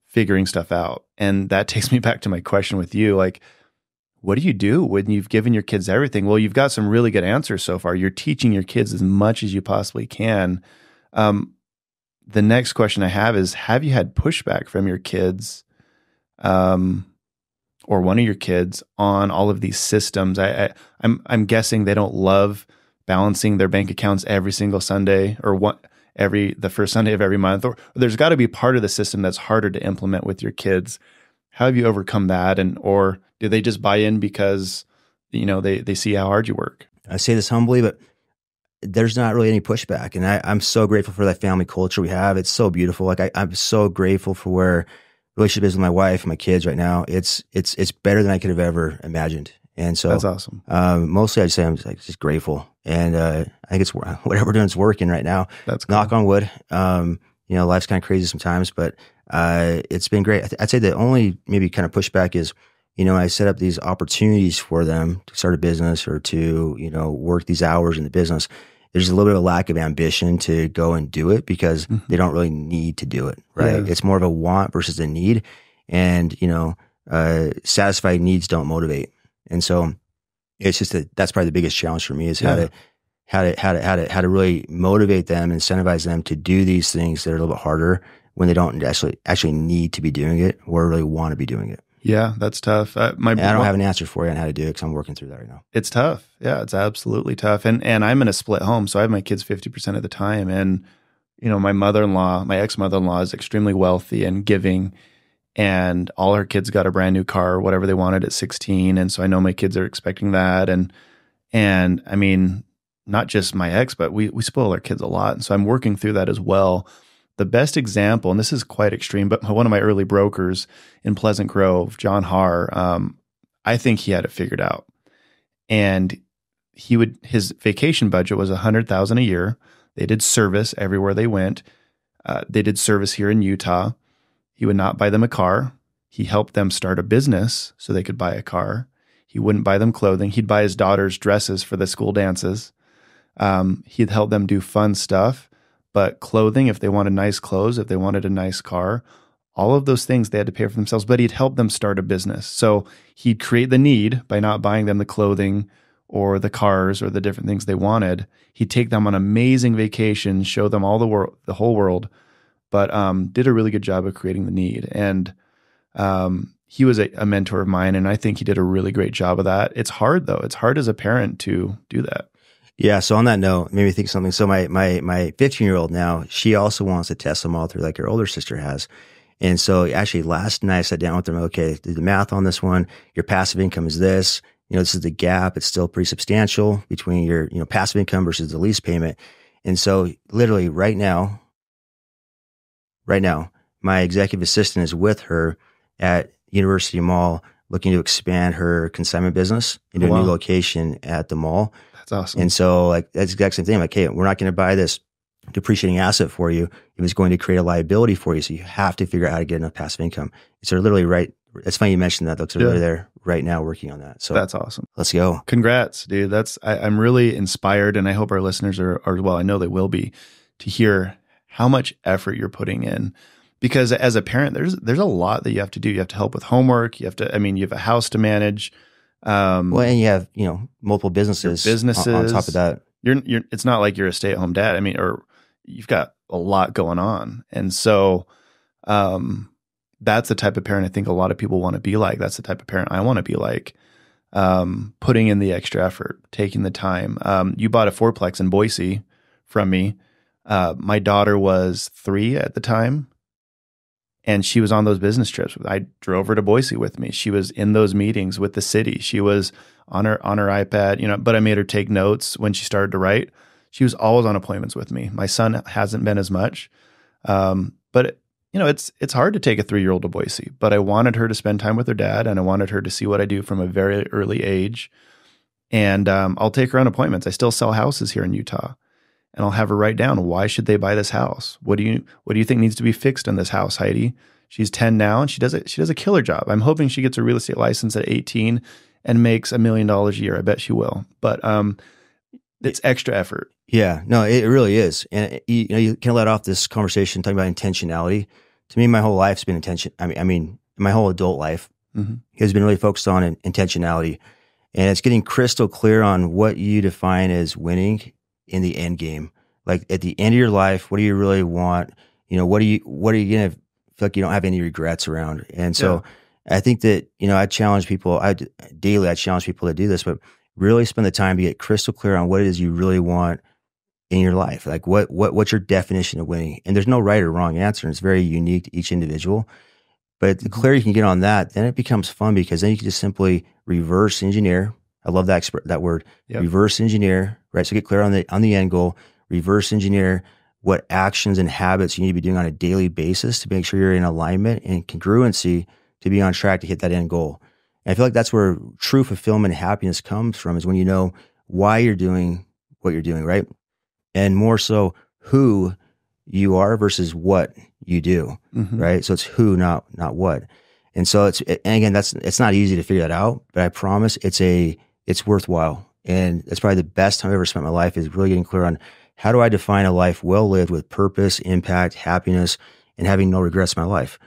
figuring stuff out. And that takes me back to my question with you. Like, what do you do when you've given your kids everything? Well, you've got some really good answers so far. You're teaching your kids as much as you possibly can. The next question I have you had pushback from your kids, or one of your kids on all of these systems? I'm guessing they don't love balancing their bank accounts every single Sunday or the first Sunday of every month, or there's got to be part of the system that's harder to implement with your kids. How have you overcome that? Or do they just buy in because, they see how hard you work? I say this humbly, but there's not really any pushback. And I'm so grateful for that family culture we have. It's so beautiful. Like I'm so grateful for where relationship is with my wife and my kids right now. It's better than I could have ever imagined. And so That's awesome. mostly I'd say I'm just grateful. And I think it's whatever we're doing is working right now. That's cool. Knock on wood. Life's kind of crazy sometimes, but it's been great. I'd say the only maybe kind of pushback is, I set up these opportunities for them to start a business or to, work these hours in the business. There's a little bit of a lack of ambition to go and do it because they don't really need to do it, right? Yeah. It's more of a want versus a need. And, satisfied needs don't motivate. And so it's just that's probably the biggest challenge for me is how to really motivate them, incentivize them to do these things that are a little bit harder when they don't actually need to be doing it or really want to be doing it. Yeah, that's tough. I don't have an answer for you on how to do it because I'm working through that right now. It's tough. Yeah, it's absolutely tough. And I'm in a split home, so I have my kids 50% of the time. And, my ex-mother-in-law is extremely wealthy and giving, and all her kids got a brand new car, whatever they wanted at 16. And so I know my kids are expecting that. And I mean, not just my ex, but we spoil our kids a lot. And so I'm working through that as well. The best example, and this is quite extreme, but one of my early brokers in Pleasant Grove, John Haar, I think he had it figured out. And his vacation budget was $100,000 a year. They did service everywhere they went. They did service here in Utah. He would not buy them a car. He helped them start a business so they could buy a car. He wouldn't buy them clothing. He'd buy his daughter's dresses for the school dances. He'd help them do fun stuff. But clothing, if they wanted nice clothes, if they wanted a nice car, all of those things they had to pay for themselves, but he'd help them start a business. So he'd create the need by not buying them the clothing or the cars or the different things they wanted. He'd take them on amazing vacations, show them all the whole world, but did a really good job of creating the need. And he was a mentor of mine, and I think he did a really great job of that. It's hard, though. It's hard as a parent to do that. Yeah. So on that note, made me think of something. So my 15-year-old now, she also wants to test them all through like her older sister has. And so actually last night I sat down with them. Okay, did the math on this one. Your passive income is this. This is the gap. It's still pretty substantial between your, passive income versus the lease payment. And so literally right now, my executive assistant is with her at University Mall looking to expand her consignment business into a new location at the mall. That's awesome. And so that's the exact same thing. Like, hey, we're not going to buy this depreciating asset for you. It was going to create a liability for you. So you have to figure out how to get enough passive income. So they're literally right. It's funny you mentioned that. They're literally there right now working on that. So that's awesome. Let's go. Congrats, dude. I'm really inspired, and I hope our listeners are well, I know they will be, to hear how much effort you're putting in. Because as a parent, there's a lot that you have to do. You have to help with homework. You have a house to manage. Well, and you have, multiple businesses on top of that. It's not like you're a stay-at-home dad. I mean, or you've got a lot going on. And so, that's the type of parent I think a lot of people want to be like. That's the type of parent I want to be like. Putting in the extra effort, taking the time. You bought a fourplex in Boise from me. My daughter was 3 at the time, and she was on those business trips. I drove her to Boise with me. She was in those meetings with the city. She was on her iPad, but I made her take notes when she started to write. She was always on appointments with me. My son hasn't been as much, but it's hard to take a 3-year-old to Boise. But I wanted her to spend time with her dad, and I wanted her to see what I do from a very early age. And I'll take her on appointments. I still sell houses here in Utah. And I'll have her write down, why should they buy this house? What do you think needs to be fixed in this house, Heidi? She's 10 now, and she does a killer job. I'm hoping she gets a real estate license at 18 and makes $1 million a year. I bet she will. But it's extra effort. Yeah, no, it really is. And you can let off this conversation talking about intentionality. To me, my whole life's been intention. I mean, my whole adult life has been really focused on intentionality, and it's getting crystal clear on what you define as winning in the end game. Like at the end of your life, what do you really want? What are you going to feel like you don't have any regrets around? And so I think that, I challenge people, I challenge people to do this, but really spend the time to get crystal clear on what it is you really want in your life. Like what's your definition of winning? And there's no right or wrong answer. And it's very unique to each individual. But the clearer you can get on that, then it becomes fun because then you can just simply reverse engineer. I love that word, reverse engineer, right? So get clear on the end goal, reverse engineer what actions and habits you need to be doing on a daily basis to make sure you're in alignment and congruency to be on track to hit that end goal. And I feel like that's where true fulfillment and happiness comes from, is when you know why you're doing what you're doing, right? And more so who you are versus what you do, right? So it's who, not what. And so and again, it's not easy to figure that out, but I promise it's worthwhile. And that's probably the best time I've ever spent my life, is really getting clear on how do I define a life well lived with purpose, impact, happiness, and having no regrets in my life.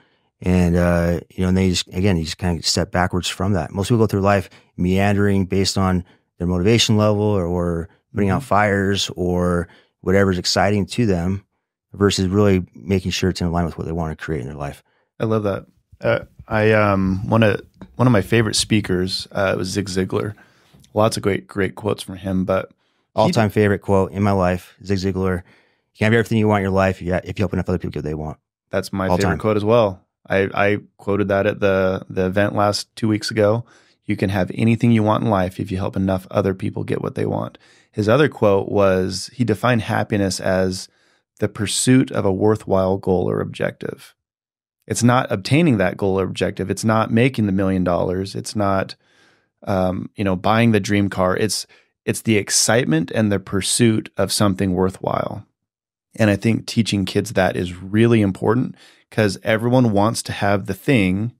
And, and then you just kind of step backwards from that. Most people go through life meandering based on their motivation level or putting out fires or whatever's exciting to them, versus really making sure it's in line with what they want to create in their life. I love that. One of my favorite speakers was Zig Ziglar. Lots of great quotes from him, but all-time favorite quote in my life, Zig Ziglar: "You can have everything you want in your life if you help enough other people get what they want." That's my favorite quote as well. I quoted that at the event last 2 weeks ago. You can have anything you want in life if you help enough other people get what they want. His other quote was, he defined happiness as the pursuit of a worthwhile goal or objective. It's not obtaining that goal or objective. It's not making the $1 million. It's not, buying the dream car. It's the excitement and the pursuit of something worthwhile. And I think teaching kids that is really important, because everyone wants to have the thing.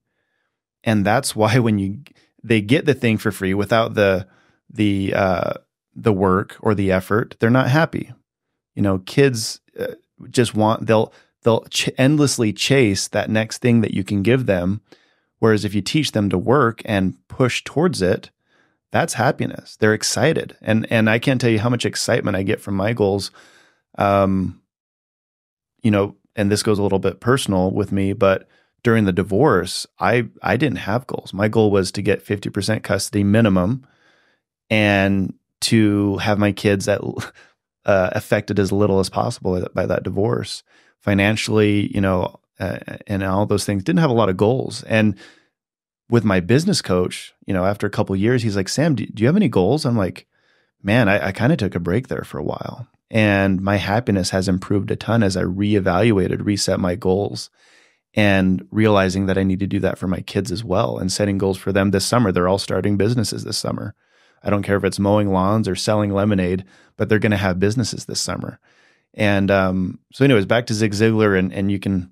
And that's why when they get the thing for free without the work or the effort, they're not happy. Kids just they'll endlessly chase that next thing that you can give them. Whereas if you teach them to work and push towards it, that's happiness. They're excited. And I can't tell you how much excitement I get from my goals. And this goes a little bit personal with me, but during the divorce, I didn't have goals. My goal was to get 50% custody minimum and to have my kids affected as little as possible by that divorce. Financially, and all those things. Didn't have a lot of goals. And with my business coach, after a couple of years, he's like, "Sam, do you have any goals?" I'm like, "Man, I kind of took a break there for a while." And my happiness has improved a ton as I reset my goals, and realizing that I need to do that for my kids as well, and setting goals for them this summer. They're all starting businesses this summer. I don't care if it's mowing lawns or selling lemonade, but they're going to have businesses this summer. And so anyways, back to Zig Ziglar, and you can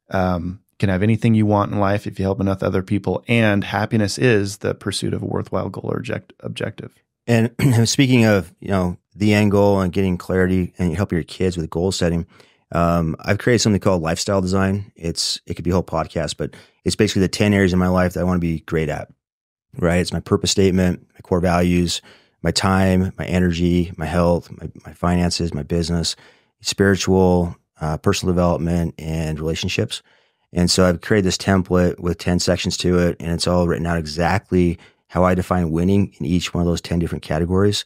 have anything you want in life if you help enough other people, and happiness is the pursuit of a worthwhile goal or objective. And speaking of, the end goal and getting clarity and helping your kids with goal setting, I've created something called lifestyle design. It could be a whole podcast, but it's basically the 10 areas in my life that I want to be great at, right? It's my purpose statement, my core values, my time, my energy, my health, my finances, my business, spiritual, personal development, and relationships. And so I've created this template with 10 sections to it, and it's all written out exactly how I define winning in each one of those 10 different categories.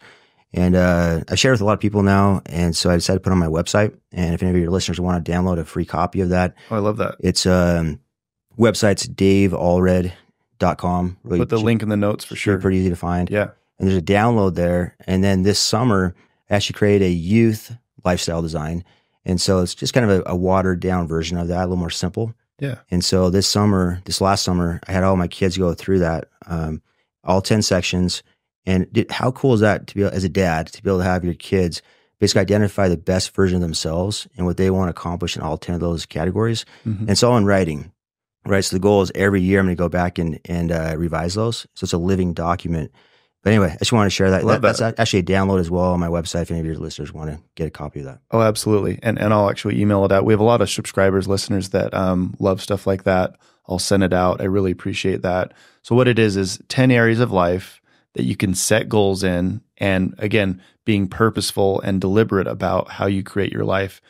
And I share it with a lot of people now, and so I decided to put it on my website. And if any of your listeners want to download a free copy of that, I love that. It's website's daveallred.com. Really put the link in the notes for sure. Pretty easy to find. Yeah. And there's a download there. And then this summer, I actually created a youth lifestyle design. And so it's just kind of a watered down version of that, a little more simple. Yeah. And so this last summer, I had all my kids go through that, all 10 sections. And how cool is that to be, as a dad, to be able to have your kids basically identify the best version of themselves and what they want to accomplish in all 10 of those categories. And it's all in writing, right? So the goal is every year I'm going to go back and revise those. So it's a living document. But anyway, I just want to share that. That's actually a download as well on my website if any of your listeners want to get a copy of that. Oh, absolutely. And I'll actually email it out. We have a lot of subscribers, listeners that love stuff like that. I'll send it out. I really appreciate that. So what it is 10 areas of life that you can set goals in, and again, being purposeful and deliberate about how you create your life.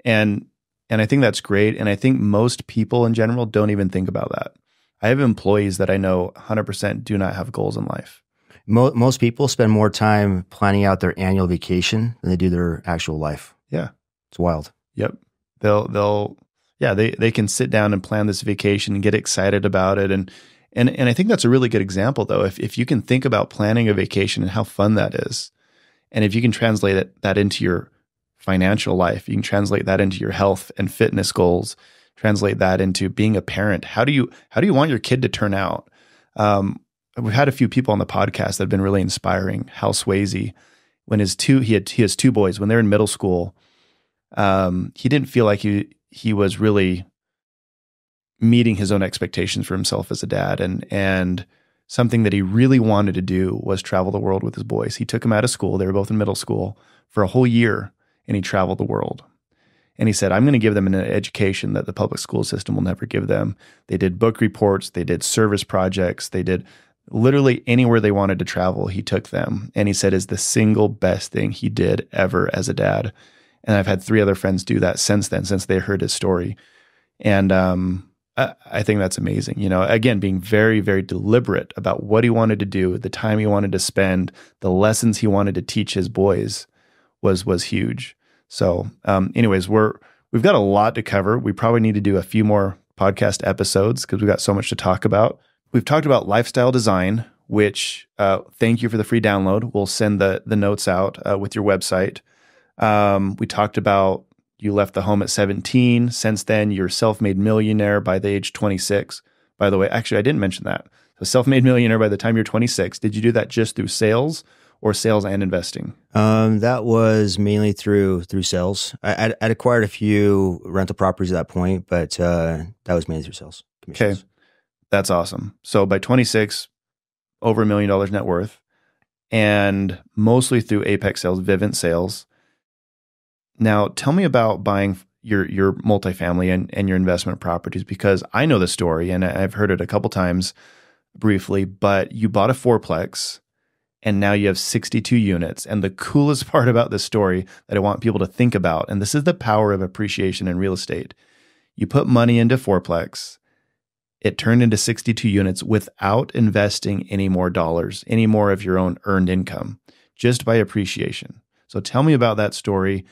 And I think that's great. And I think most people in general don't even think about that. I have employees that I know 100% do not have goals in life. Most people spend more time planning out their annual vacation than they do their actual life. Yeah. It's wild. Yep. They can sit down and plan this vacation and get excited about it. And I think that's a really good example, though. If you can think about planning a vacation and how fun that is, and if you can translate that into your financial life, you can translate that into your health and fitness goals, translate that into being a parent. How do you want your kid to turn out? we've had a few people on the podcast that have been really inspiring. Hal Swayze, when he has two boys, when they're in middle school, he didn't feel like he was really meeting his own expectations for himself as a dad. And something that he really wanted to do was travel the world with his boys. He took them out of school. They were both in middle school for a whole year, and he traveled the world. And he said, I'm going to give them an education that the public school system will never give them. They did book reports. They did service projects. They did literally anywhere they wanted to travel, he took them. And he said is the single best thing he did ever as a dad. And I've had 3 other friends do that since then, since they heard his story. And I think that's amazing. You know, again, being very, very deliberate about what he wanted to do, the time he wanted to spend, the lessons he wanted to teach his boys was huge. So anyways, we've got a lot to cover. We probably need to do a few more podcast episodes because we've got so much to talk about. We've talked about lifestyle design, which thank you for the free download. We'll send the notes out with your website. We talked about you left the home at 17. Since then, you're self-made millionaire by the age 26. By the way, actually, I didn't mention that. So self-made millionaire by the time you're 26. Did you do that just through sales or sales and investing? That was mainly through sales. I'd acquired a few rental properties at that point, but that was mainly through sales. Okay, that's awesome. So by 26, over $1 million net worth, and mostly through Apex sales, Vivint sales. Now, tell me about buying your multifamily and your investment properties, because I know the story and I've heard it a couple times briefly, but you bought a fourplex and now you have 62 units. And the coolest part about this story that I want people to think about, and this is the power of appreciation in real estate. You put money into fourplex, it turned into 62 units without investing any more dollars, any more of your own earned income, just by appreciation. So tell me about that story.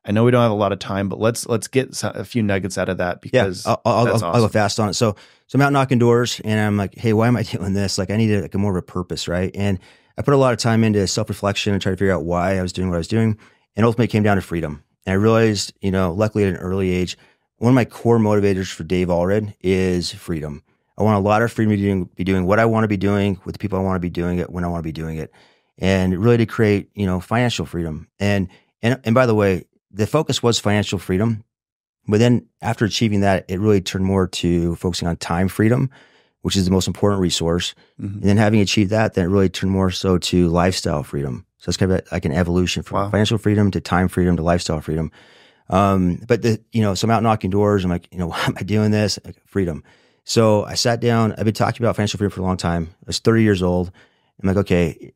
I know we don't have a lot of time, but let's get a few nuggets out of that, because I'll go fast on it. So I'm out knocking doors and I'm like, hey, why am I doing this? Like I needed like a more of a purpose, right? And I put a lot of time into self-reflection and try to figure out why I was doing what I was doing. And ultimately it came down to freedom. And I realized, luckily at an early age, one of my core motivators for Dave Allred is freedom. I want a lot of freedom to be doing what I want to be doing with the people I want to be doing it when I want to be doing it. And really to create, financial freedom. And by the way, the focus was financial freedom, but then after achieving that, it really turned more to focusing on time freedom, which is the most important resource. Mm-hmm. And then having achieved that, then it really turned more so to lifestyle freedom. So it's kind of like an evolution from financial freedom to time freedom to lifestyle freedom. So I'm out knocking doors. I'm like, why am I doing this? Like, freedom. So I sat down. I've been talking about financial freedom for a long time. I was 30 years old. I'm like, okay,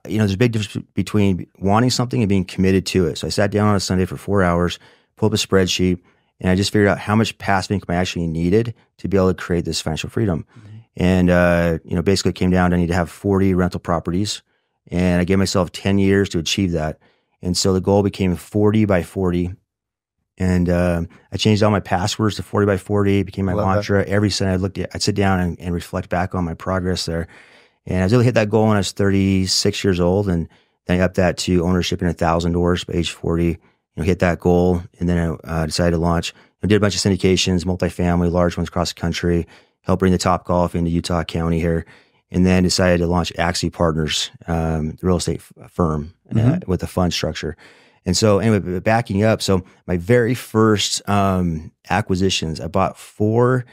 there's a big difference between wanting something and being committed to it. So I sat down on a Sunday for 4 hours, pulled up a spreadsheet, and I just figured out how much passive income I actually needed to be able to create this financial freedom. Mm-hmm. And, basically it came down to I need to have 40 rental properties, and I gave myself 10 years to achieve that. And so the goal became 40 by 40. And I changed all my passwords to 40 by 40. It became my mantra. That. Every Sunday I'd sit down and reflect back on my progress there. And I was able to hit that goal when I was 36 years old, and then I upped that to ownership in 1,000 doors by age 40. Hit that goal, and then I decided to launch. I did a bunch of syndications, multifamily, large ones across the country, helped bring the Topgolf into Utah County here, and then decided to launch Axia Partners, the real estate firm, with a fund structure. And so anyway, backing up, so my very first acquisitions, I bought 4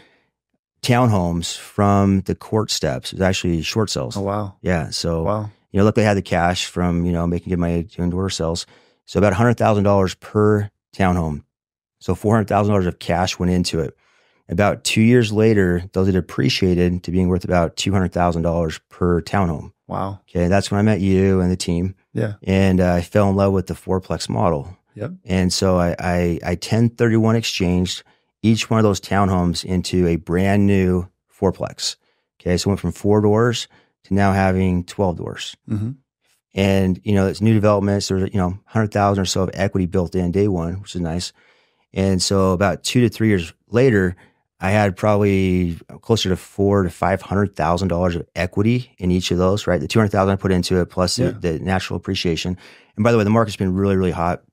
townhomes from the court steps. It was actually short sales. Oh, wow. Yeah. So, luckily I had the cash from, making my door sales. So about $100,000 per townhome. So $400,000 of cash went into it. About 2 years later, those had appreciated to being worth about $200,000 per townhome. Wow. Okay. That's when I met you and the team. Yeah. And I fell in love with the fourplex model. Yep. And so I 1031 exchanged each one of those townhomes into a brand new fourplex. Okay. So it went from 4 doors to now having 12 doors. Mm-hmm. And, it's new developments. There's, 100,000 or so of equity built in day one, which is nice. And so about 2 to 3 years later, I had probably closer to $400,000 to $500,000 of equity in each of those, right? The $200,000 I put into it plus the natural appreciation. And by the way, the market's been really, really hot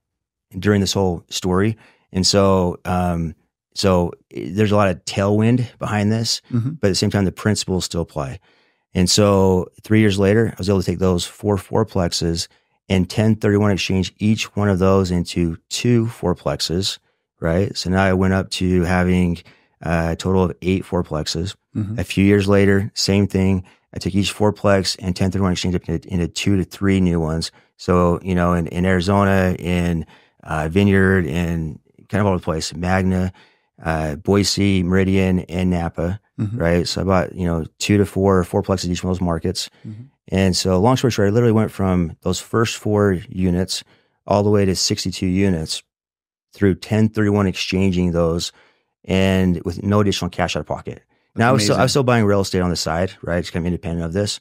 during this whole story. And so there's a lot of tailwind behind this, but at the same time, the principles still apply. And so 3 years later, I was able to take those 4 fourplexes and 1031 exchange each one of those into 2 fourplexes, right? So now I went up to having a total of 8 fourplexes. A few years later, same thing. I took each fourplex and 1031 exchange up into 2 to 3 new ones. So, in Arizona, in Vineyard, in kind of all over the place, Magna, Boise, Meridian, and Napa, right? So I bought, 2 to 4 fourplexes in each one of those markets. And so long story short, I literally went from those first 4 units all the way to 62 units through 1031 exchanging those and with no additional cash out of pocket. Now I was still buying real estate on the side, right? It's kind of independent of this.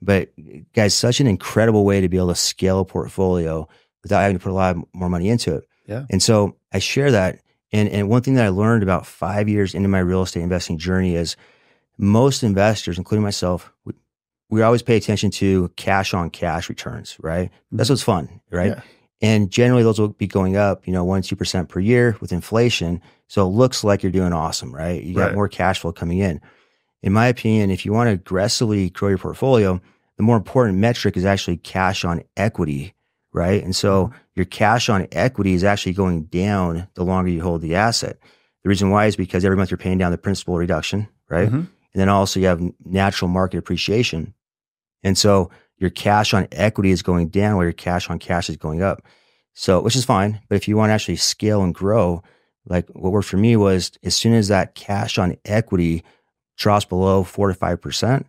But guys, such an incredible way to be able to scale a portfolio without having to put a lot more money into it. Yeah. And so I share that. And one thing that I learned about 5 years into my real estate investing journey is most investors, including myself, we always pay attention to cash on cash returns, right? That's what's fun, right? Yeah. And generally those will be going up, 1-2% per year with inflation. So it looks like you're doing awesome, right? You got more cash flow coming in. In my opinion, if you want to aggressively grow your portfolio, the more important metric is actually cash on equity, right? And so your cash on equity is actually going down the longer you hold the asset. The reason why is because every month you're paying down the principal reduction, right? And then also you have natural market appreciation. And so your cash on equity is going down while your cash on cash is going up. So, which is fine. But if you want to actually scale and grow, like what worked for me was as soon as that cash on equity drops below 4 to 5%, I'm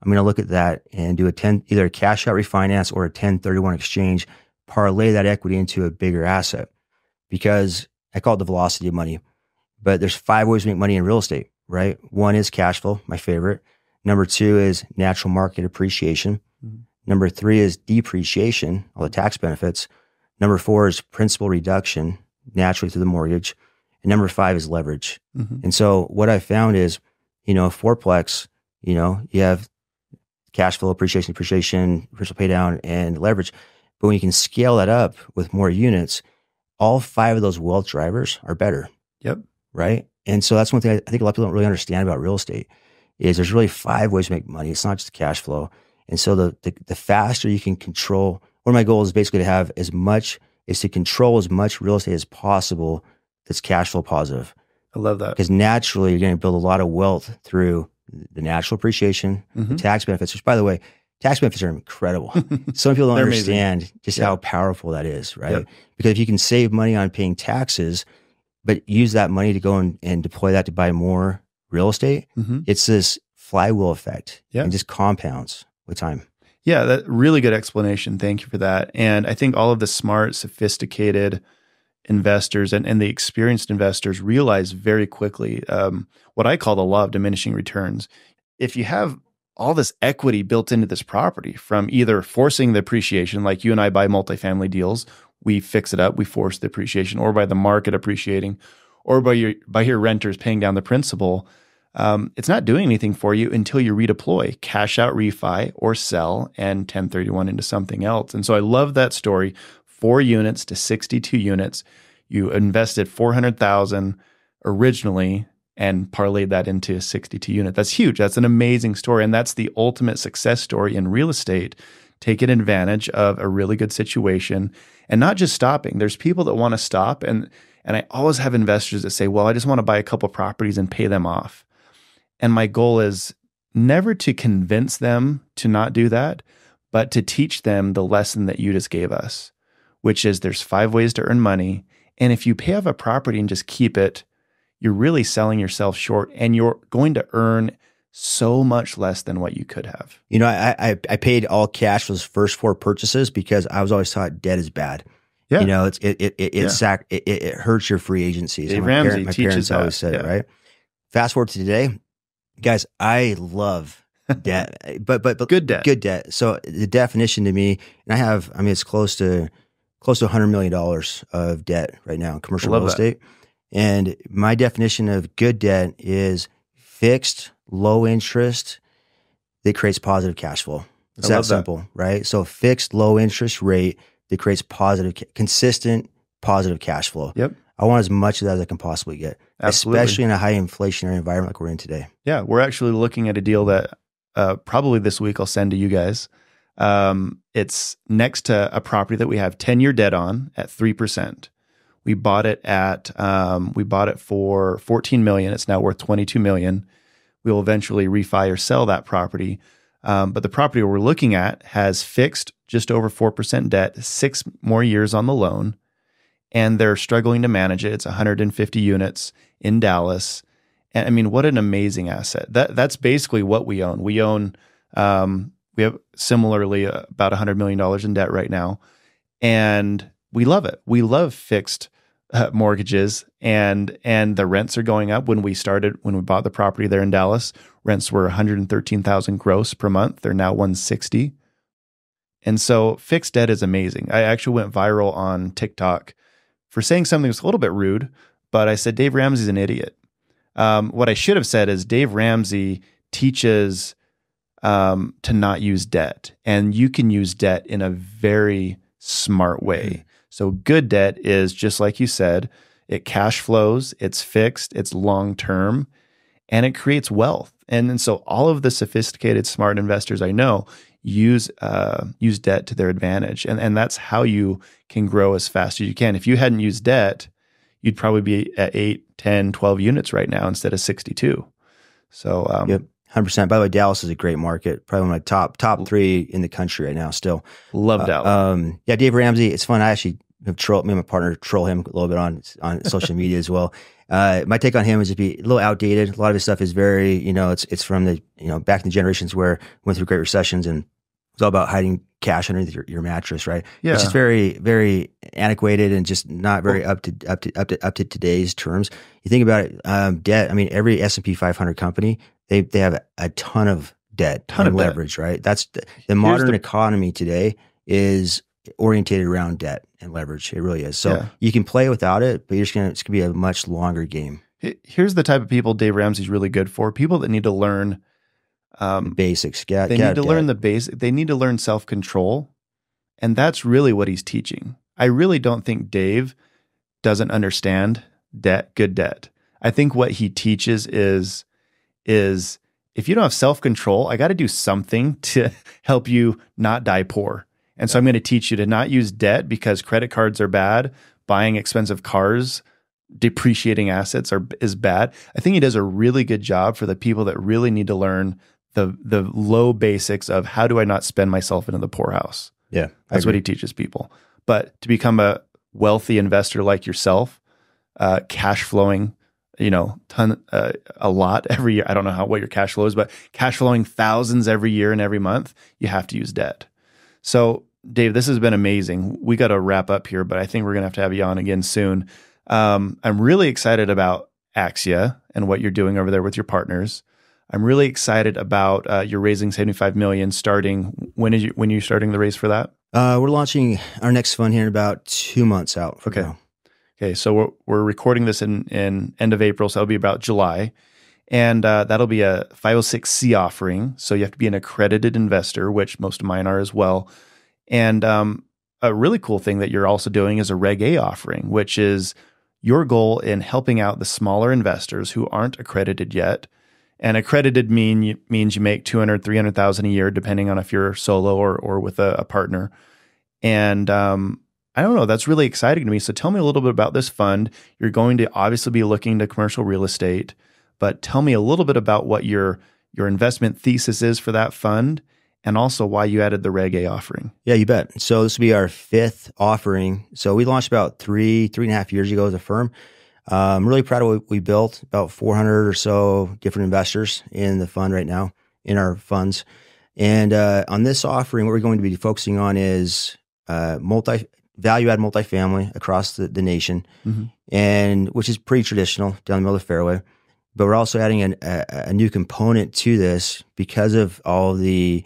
going to look at that and do either a cash out refinance or a 1031 exchange, parlay that equity into a bigger asset, because I call it the velocity of money. But there's 5 ways to make money in real estate, right? 1 is cash flow, my favorite. Number 2 is natural market appreciation. Number 3 is depreciation, all the tax benefits. Number 4 is principal reduction, naturally through the mortgage. And number 5 is leverage. And so what I found is, fourplex, you have cash flow, appreciation, principal pay down, and leverage. But when you can scale that up with more units, all 5 of those wealth drivers are better. Yep. Right. And so that's one thing I think a lot of people don't really understand about real estate is there's really 5 ways to make money. It's not just cash flow. And so the faster you can control, one of my goals is basically to control as much real estate as possible that's cash flow positive. I love that. Because naturally you're going to build a lot of wealth through the natural appreciation, the tax benefits, which by the way, tax benefits are incredible. Some people don't understand just how powerful that is, right? Because if you can save money on paying taxes, but use that money to go and deploy that to buy more real estate, it's this flywheel effect and just compounds with time. Yeah, that really good explanation. Thank you for that. And I think all of the smart, sophisticated investors and the experienced investors realize very quickly what I call the law of diminishing returns. If you have all this equity built into this property from either forcing the appreciation, like you and I buy multifamily deals, we fix it up, we force the appreciation, or by the market appreciating, or by your renters paying down the principal, it's not doing anything for you until you redeploy, cash out, refi, or sell, and 1031 into something else. And so I love that story. 4 units to 62 units. You invested $400,000 originally and parlayed that into a 62 unit. That's huge. That's an amazing story. And that's the ultimate success story in real estate, taking advantage of a really good situation and not just stopping. There's people that want to stop. And I always have investors that say, well, I just want to buy a couple properties and pay them off. And my goal is never to convince them to not do that, but to teach them the lesson that you just gave us, which is there's 5 ways to earn money. And if you pay off a property and just keep it, you're really selling yourself short and you're going to earn so much less than what you could have. I paid all cash for those first 4 purchases because I was always taught debt is bad. Yeah. It hurts your free agencies. Ramsey my teaches parents always said it, right? Fast forward to today, guys, I love debt, but good debt. So the definition to me, and it's close to $100 million of debt right now in commercial real estate. And my definition of good debt is fixed, low interest that creates positive cash flow. It's that simple, right? So fixed, low interest rate that creates consistent, positive cash flow. Yep. I want as much of that as I can possibly get, Absolutely. Especially in a high inflationary environment like we're in today. Yeah, we're actually looking at a deal that probably this week I'll send to you guys. It's next to a property that we have 10-year debt on at 3%. We bought it for $14 million. It's now worth $22 million. We will eventually refi or sell that property. But the property we're looking at has fixed just over 4% debt, 6 more years on the loan, and they're struggling to manage it. It's 150 units in Dallas. And I mean, what an amazing asset. That's basically what we own. We have similarly about $100 million in debt right now. And we love it. We love fixed mortgages, and the rents are going up. When we bought the property there in Dallas, rents were $113,000 gross per month. They're now $160,000. And so fixed debt is amazing. I actually went viral on TikTok for saying something that's a little bit rude, but I said, Dave Ramsey's an idiot. What I should have said is Dave Ramsey teaches to not use debt, and you can use debt in a very smart way. So good debt is just like you said, it cash flows, it's fixed, it's long-term, and it creates wealth. And so all of the sophisticated, smart investors I know use debt to their advantage. And that's how you can grow as fast as you can. If you hadn't used debt, you'd probably be at 8, 10, 12 units right now instead of 62. So, yep. 100%. By the way, Dallas is a great market. Probably one of my top 3 in the country right now still. Love Dallas. Yeah, Dave Ramsey, it's fun. I actually have me and my partner troll him a little bit on social media as well. My take on him is to be a little outdated. A lot of his stuff is very, it's from the, back in the generations where we went through great recessions, and it's all about hiding cash underneath your mattress, right? Yeah. It's just very, very antiquated and just not very up to today's terms. You think about it, debt. I mean, every S&P 500 company, they have a ton of debt, and leverage, right? That's the modern economy today is orientated around debt and leverage. It really is. So you can play without it, but it's gonna be a much longer game. Here's the type of people Dave Ramsey's really good for: people that need to learn basics. They need to learn the basic. They need to learn self-control, and that's really what he's teaching. I really don't think Dave doesn't understand good debt. I think what he teaches is if you don't have self-control, I got to do something to help you not die poor. And so I'm going to teach you to not use debt because credit cards are bad, buying expensive cars, depreciating assets is bad. I think he does a really good job for the people that really need to learn the low basics of how do I not spend myself into the poorhouse. Yeah, that's what he teaches people. But to become a wealthy investor like yourself, cash flowing, a lot every year. I don't know what your cash flow is, but cash flowing thousands every year and every month, you have to use debt. So Dave, this has been amazing. We got to wrap up here, but I think we're going to have you on again soon. I'm really excited about Axia and what you're doing over there with your partners. I'm really excited about you're raising $75 million starting. When are you starting the raise for that? We're launching our next fund here in about 2 months out from now. Okay. So we're recording this in end of April. So it'll be about July. And that'll be a 506C offering. So you have to be an accredited investor, which most of mine are as well. And a really cool thing that you're also doing is a Reg A offering, which is your goal in helping out the smaller investors who aren't accredited yet. And accredited means you make $200,000, $300,000 a year, depending on if you're solo or with a partner. And I don't know, that's really exciting to me. So tell me a little bit about this fund. You're going to obviously be looking to commercial real estate, but tell me a little bit about what your investment thesis is for that fund, and also why you added the Reg A offering. Yeah, you bet. So this will be our 5th offering. So we launched about 3.5 years ago as a firm. I'm really proud of what we built, about 400 or so different investors in the fund right now, in our funds. And on this offering, what we're going to be focusing on is value-add multifamily across the nation, and which is pretty traditional down the middle of the fairway. But we're also adding a new component to this because of all the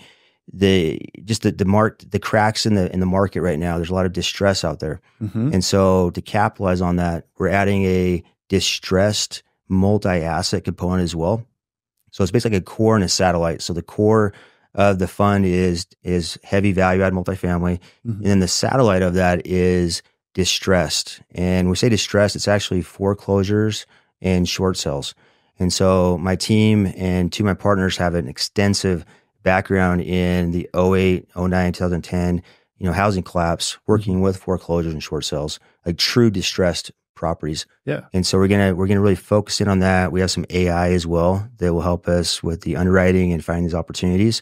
cracks in the market right now. There's a lot of distress out there. And so to capitalize on that, we're adding a distressed multi-asset component as well. So it's basically a core and a satellite. So the core of the fund is heavy value add multifamily. And then the satellite of that is distressed. And when we say distressed, it's actually foreclosures and short sales. And so my team and 2 of my partners have an extensive background in the '08, '09, 2010, housing collapse, working with foreclosures and short sales, like true distressed properties. Yeah. And so we're gonna really focus in on that. We have some AI as well that will help us with the underwriting and finding these opportunities.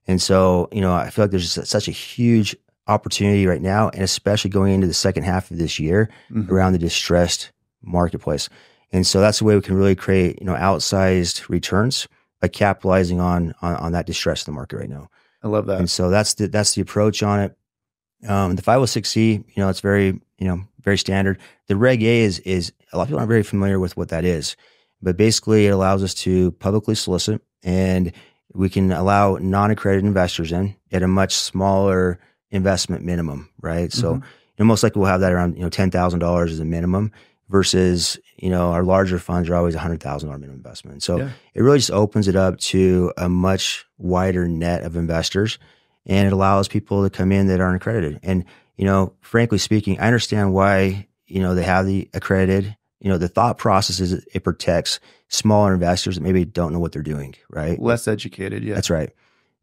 And so, I feel like there's just such a huge opportunity right now, and especially going into the second half of this year around the distressed marketplace. And so that's the way we can really create, outsized returns by capitalizing on that distress in the market right now. I love that. And so that's the approach on it. The 506C, it's very, very standard. The Reg A is a lot of people aren't very familiar with what that is, but basically it allows us to publicly solicit, and we can allow non-accredited investors in at a much smaller investment minimum, right? So, most likely we'll have that around, $10,000 as a minimum versus, our larger funds are always $100,000 minimum investment. So it really just opens it up to a much wider net of investors, and it allows people to come in that aren't accredited. And, frankly speaking, I understand why, they have the accredited. The thought process is it protects smaller investors that maybe don't know what they're doing, right? Less educated, yeah. That's right.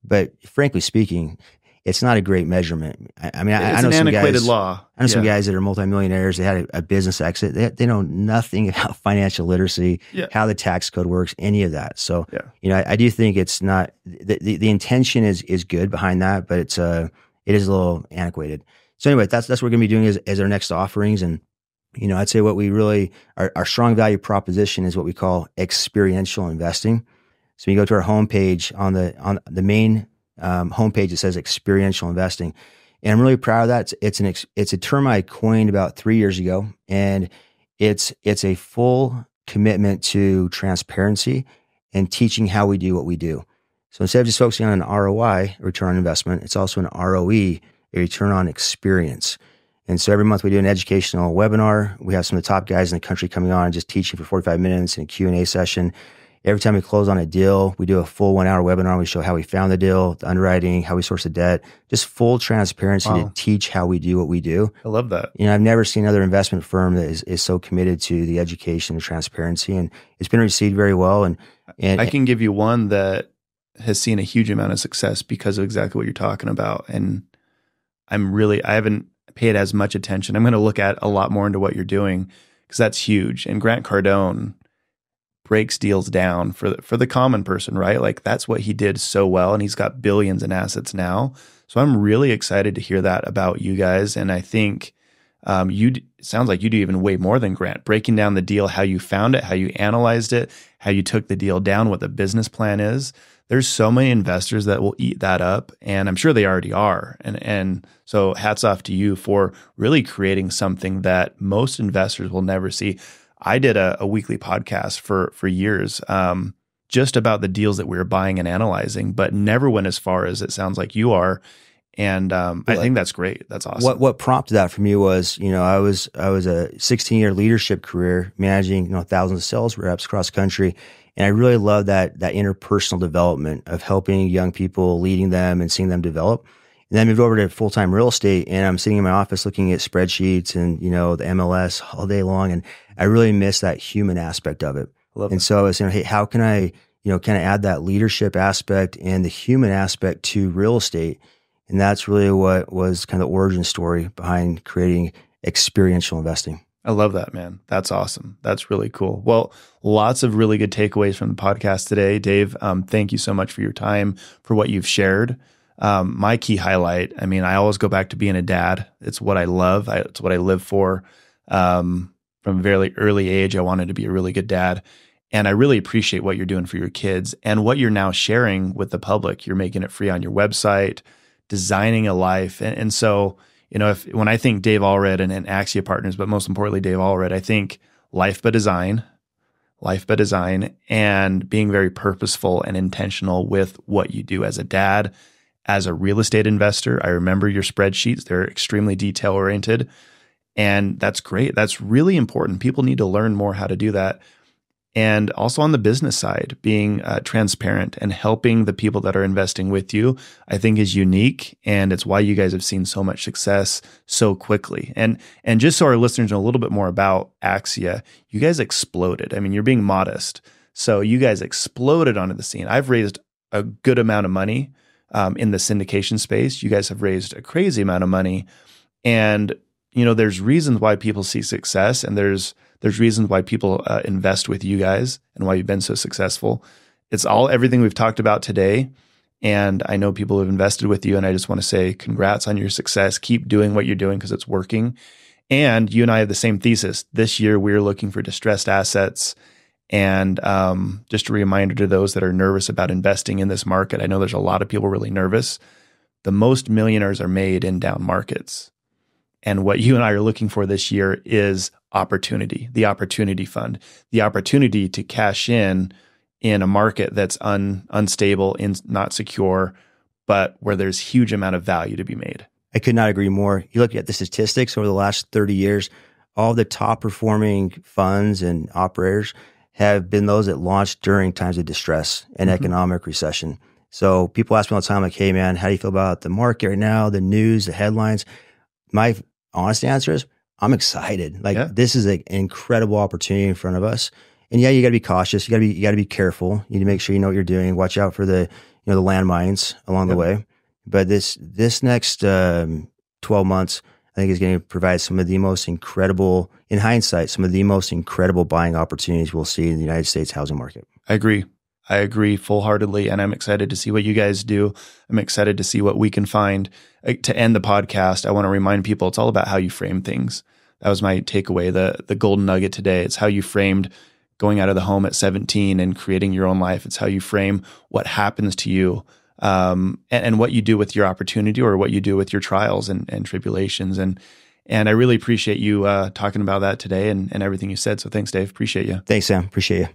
But frankly speaking, it's not a great measurement. I mean, I know an some antiquated guys, law. I know some guys that are multimillionaires. They had a business exit. They know nothing about financial literacy, how the tax code works, any of that. So, I do think it's not the intention is good behind that, but it is a little antiquated. So anyway, that's what we're going to be doing as our next offerings. And I'd say what we really our strong value proposition is what we call experiential investing. So you go to our homepage on the main homepage, it says experiential investing. And I'm really proud of that. It's a term I coined about 3 years ago, and it's a full commitment to transparency and teaching how we do what we do. So instead of just focusing on an ROI, return on investment, it's also an ROE, a return on experience. And so every month we do an educational webinar. We have some of the top guys in the country coming on and just teaching for 45 minutes in a Q&A session. Every time we close on a deal, we do a full 1 hour webinar. We show how we found the deal, the underwriting, how we source the debt, just full transparency to teach how we do what we do. I love that. I've never seen another investment firm that is so committed to the education and transparency, and it's been received very well. And I can give you one that has seen a huge amount of success because of exactly what you're talking about. And I haven't paid as much attention. I'm going to look at a lot more into what you're doing because that's huge. And Grant Cardone breaks deals down for the common person, right? Like that's what he did so well, and he's got billions in assets now. So I'm really excited to hear that about you guys, and I think it sounds like you do even way more than Grant, breaking down the deal, how you found it, how you analyzed it, how you took the deal down, what the business plan is. There's so many investors that will eat that up, and I'm sure they already are. And so hats off to you for really creating something that most investors will never see. I did a weekly podcast for years just about the deals that we were buying and analyzing, but never went as far as it sounds like you are. And I think that's great. That's awesome. What prompted that for me was, I was a 16-year leadership career managing, thousands of sales reps across the country. And I really love that interpersonal development of helping young people, leading them and seeing them develop. And then I moved over to full-time real estate, and I'm sitting in my office looking at spreadsheets and, the MLS all day long. And I really miss that human aspect of it. So I was saying, hey, how can I, kind of add that leadership aspect and the human aspect to real estate? And that's really what was kind of the origin story behind creating experiential investing. I love that, man. That's awesome. That's really cool. Well, lots of really good takeaways from the podcast today. Dave, thank you so much for your time, for what you've shared. My key highlight, I always go back to being a dad. It's what I love. It's what I live for. From a very early age, I wanted to be a really good dad. And I really appreciate what you're doing for your kids and what you're now sharing with the public. You're making it free on your website, designing a life. And so, when I think Dave Allred and Axia partners, but most importantly, Dave Allred, I think life by design, and being very purposeful and intentional with what you do as a dad, as a real estate investor. I remember your spreadsheets. They're extremely detail oriented. And that's great. That's really important. People need to learn more how to do that. And also on the business side, being transparent and helping the people that are investing with you, I think is unique. And it's why you guys have seen so much success so quickly. And just so our listeners know a little bit more about Axia, you guys exploded. You're being modest. So you guys exploded onto the scene. I've raised a good amount of money in the syndication space. You guys have raised a crazy amount of money. And, there's reasons why people see success, and there's reasons why people invest with you guys and why you've been so successful. It's everything we've talked about today. And I know people have invested with you, and I just want to say congrats on your success. Keep doing what you're doing because it's working. And you and I have the same thesis. This year, we're looking for distressed assets. And just a reminder to those that are nervous about investing in this market. I know there's a lot of people really nervous. The most millionaires are made in down markets. And what you and I are looking for this year is opportunity, the opportunity fund, the opportunity to cash in a market that's unstable, not secure, but where there's huge amount of value to be made. I could not agree more. You look at the statistics over the last 30 years, all the top performing funds and operators have been those that launched during times of distress and economic recession. So people ask me all the time, like, hey man, how do you feel about the market right now, the news, the headlines? My honest answer is I'm excited. This is an incredible opportunity in front of us. And yeah, you got to be cautious. You got to be careful. You need to make sure you know what you're doing. Watch out for the landmines along the way. But this next 12 months, I think is going to provide some of the most incredible, in hindsight, some of the most incredible buying opportunities we'll see in the United States housing market. I agree full-heartedly, and I'm excited to see what you guys do. I'm excited to see what we can find. To end the podcast, I want to remind people it's all about how you frame things. That was my takeaway, the golden nugget today. It's how you framed going out of the home at 17 and creating your own life. It's how you frame what happens to you and what you do with your opportunity or what you do with your trials and tribulations. And I really appreciate you talking about that today and everything you said. So thanks, Dave. Appreciate you. Thanks, Sam. Appreciate you.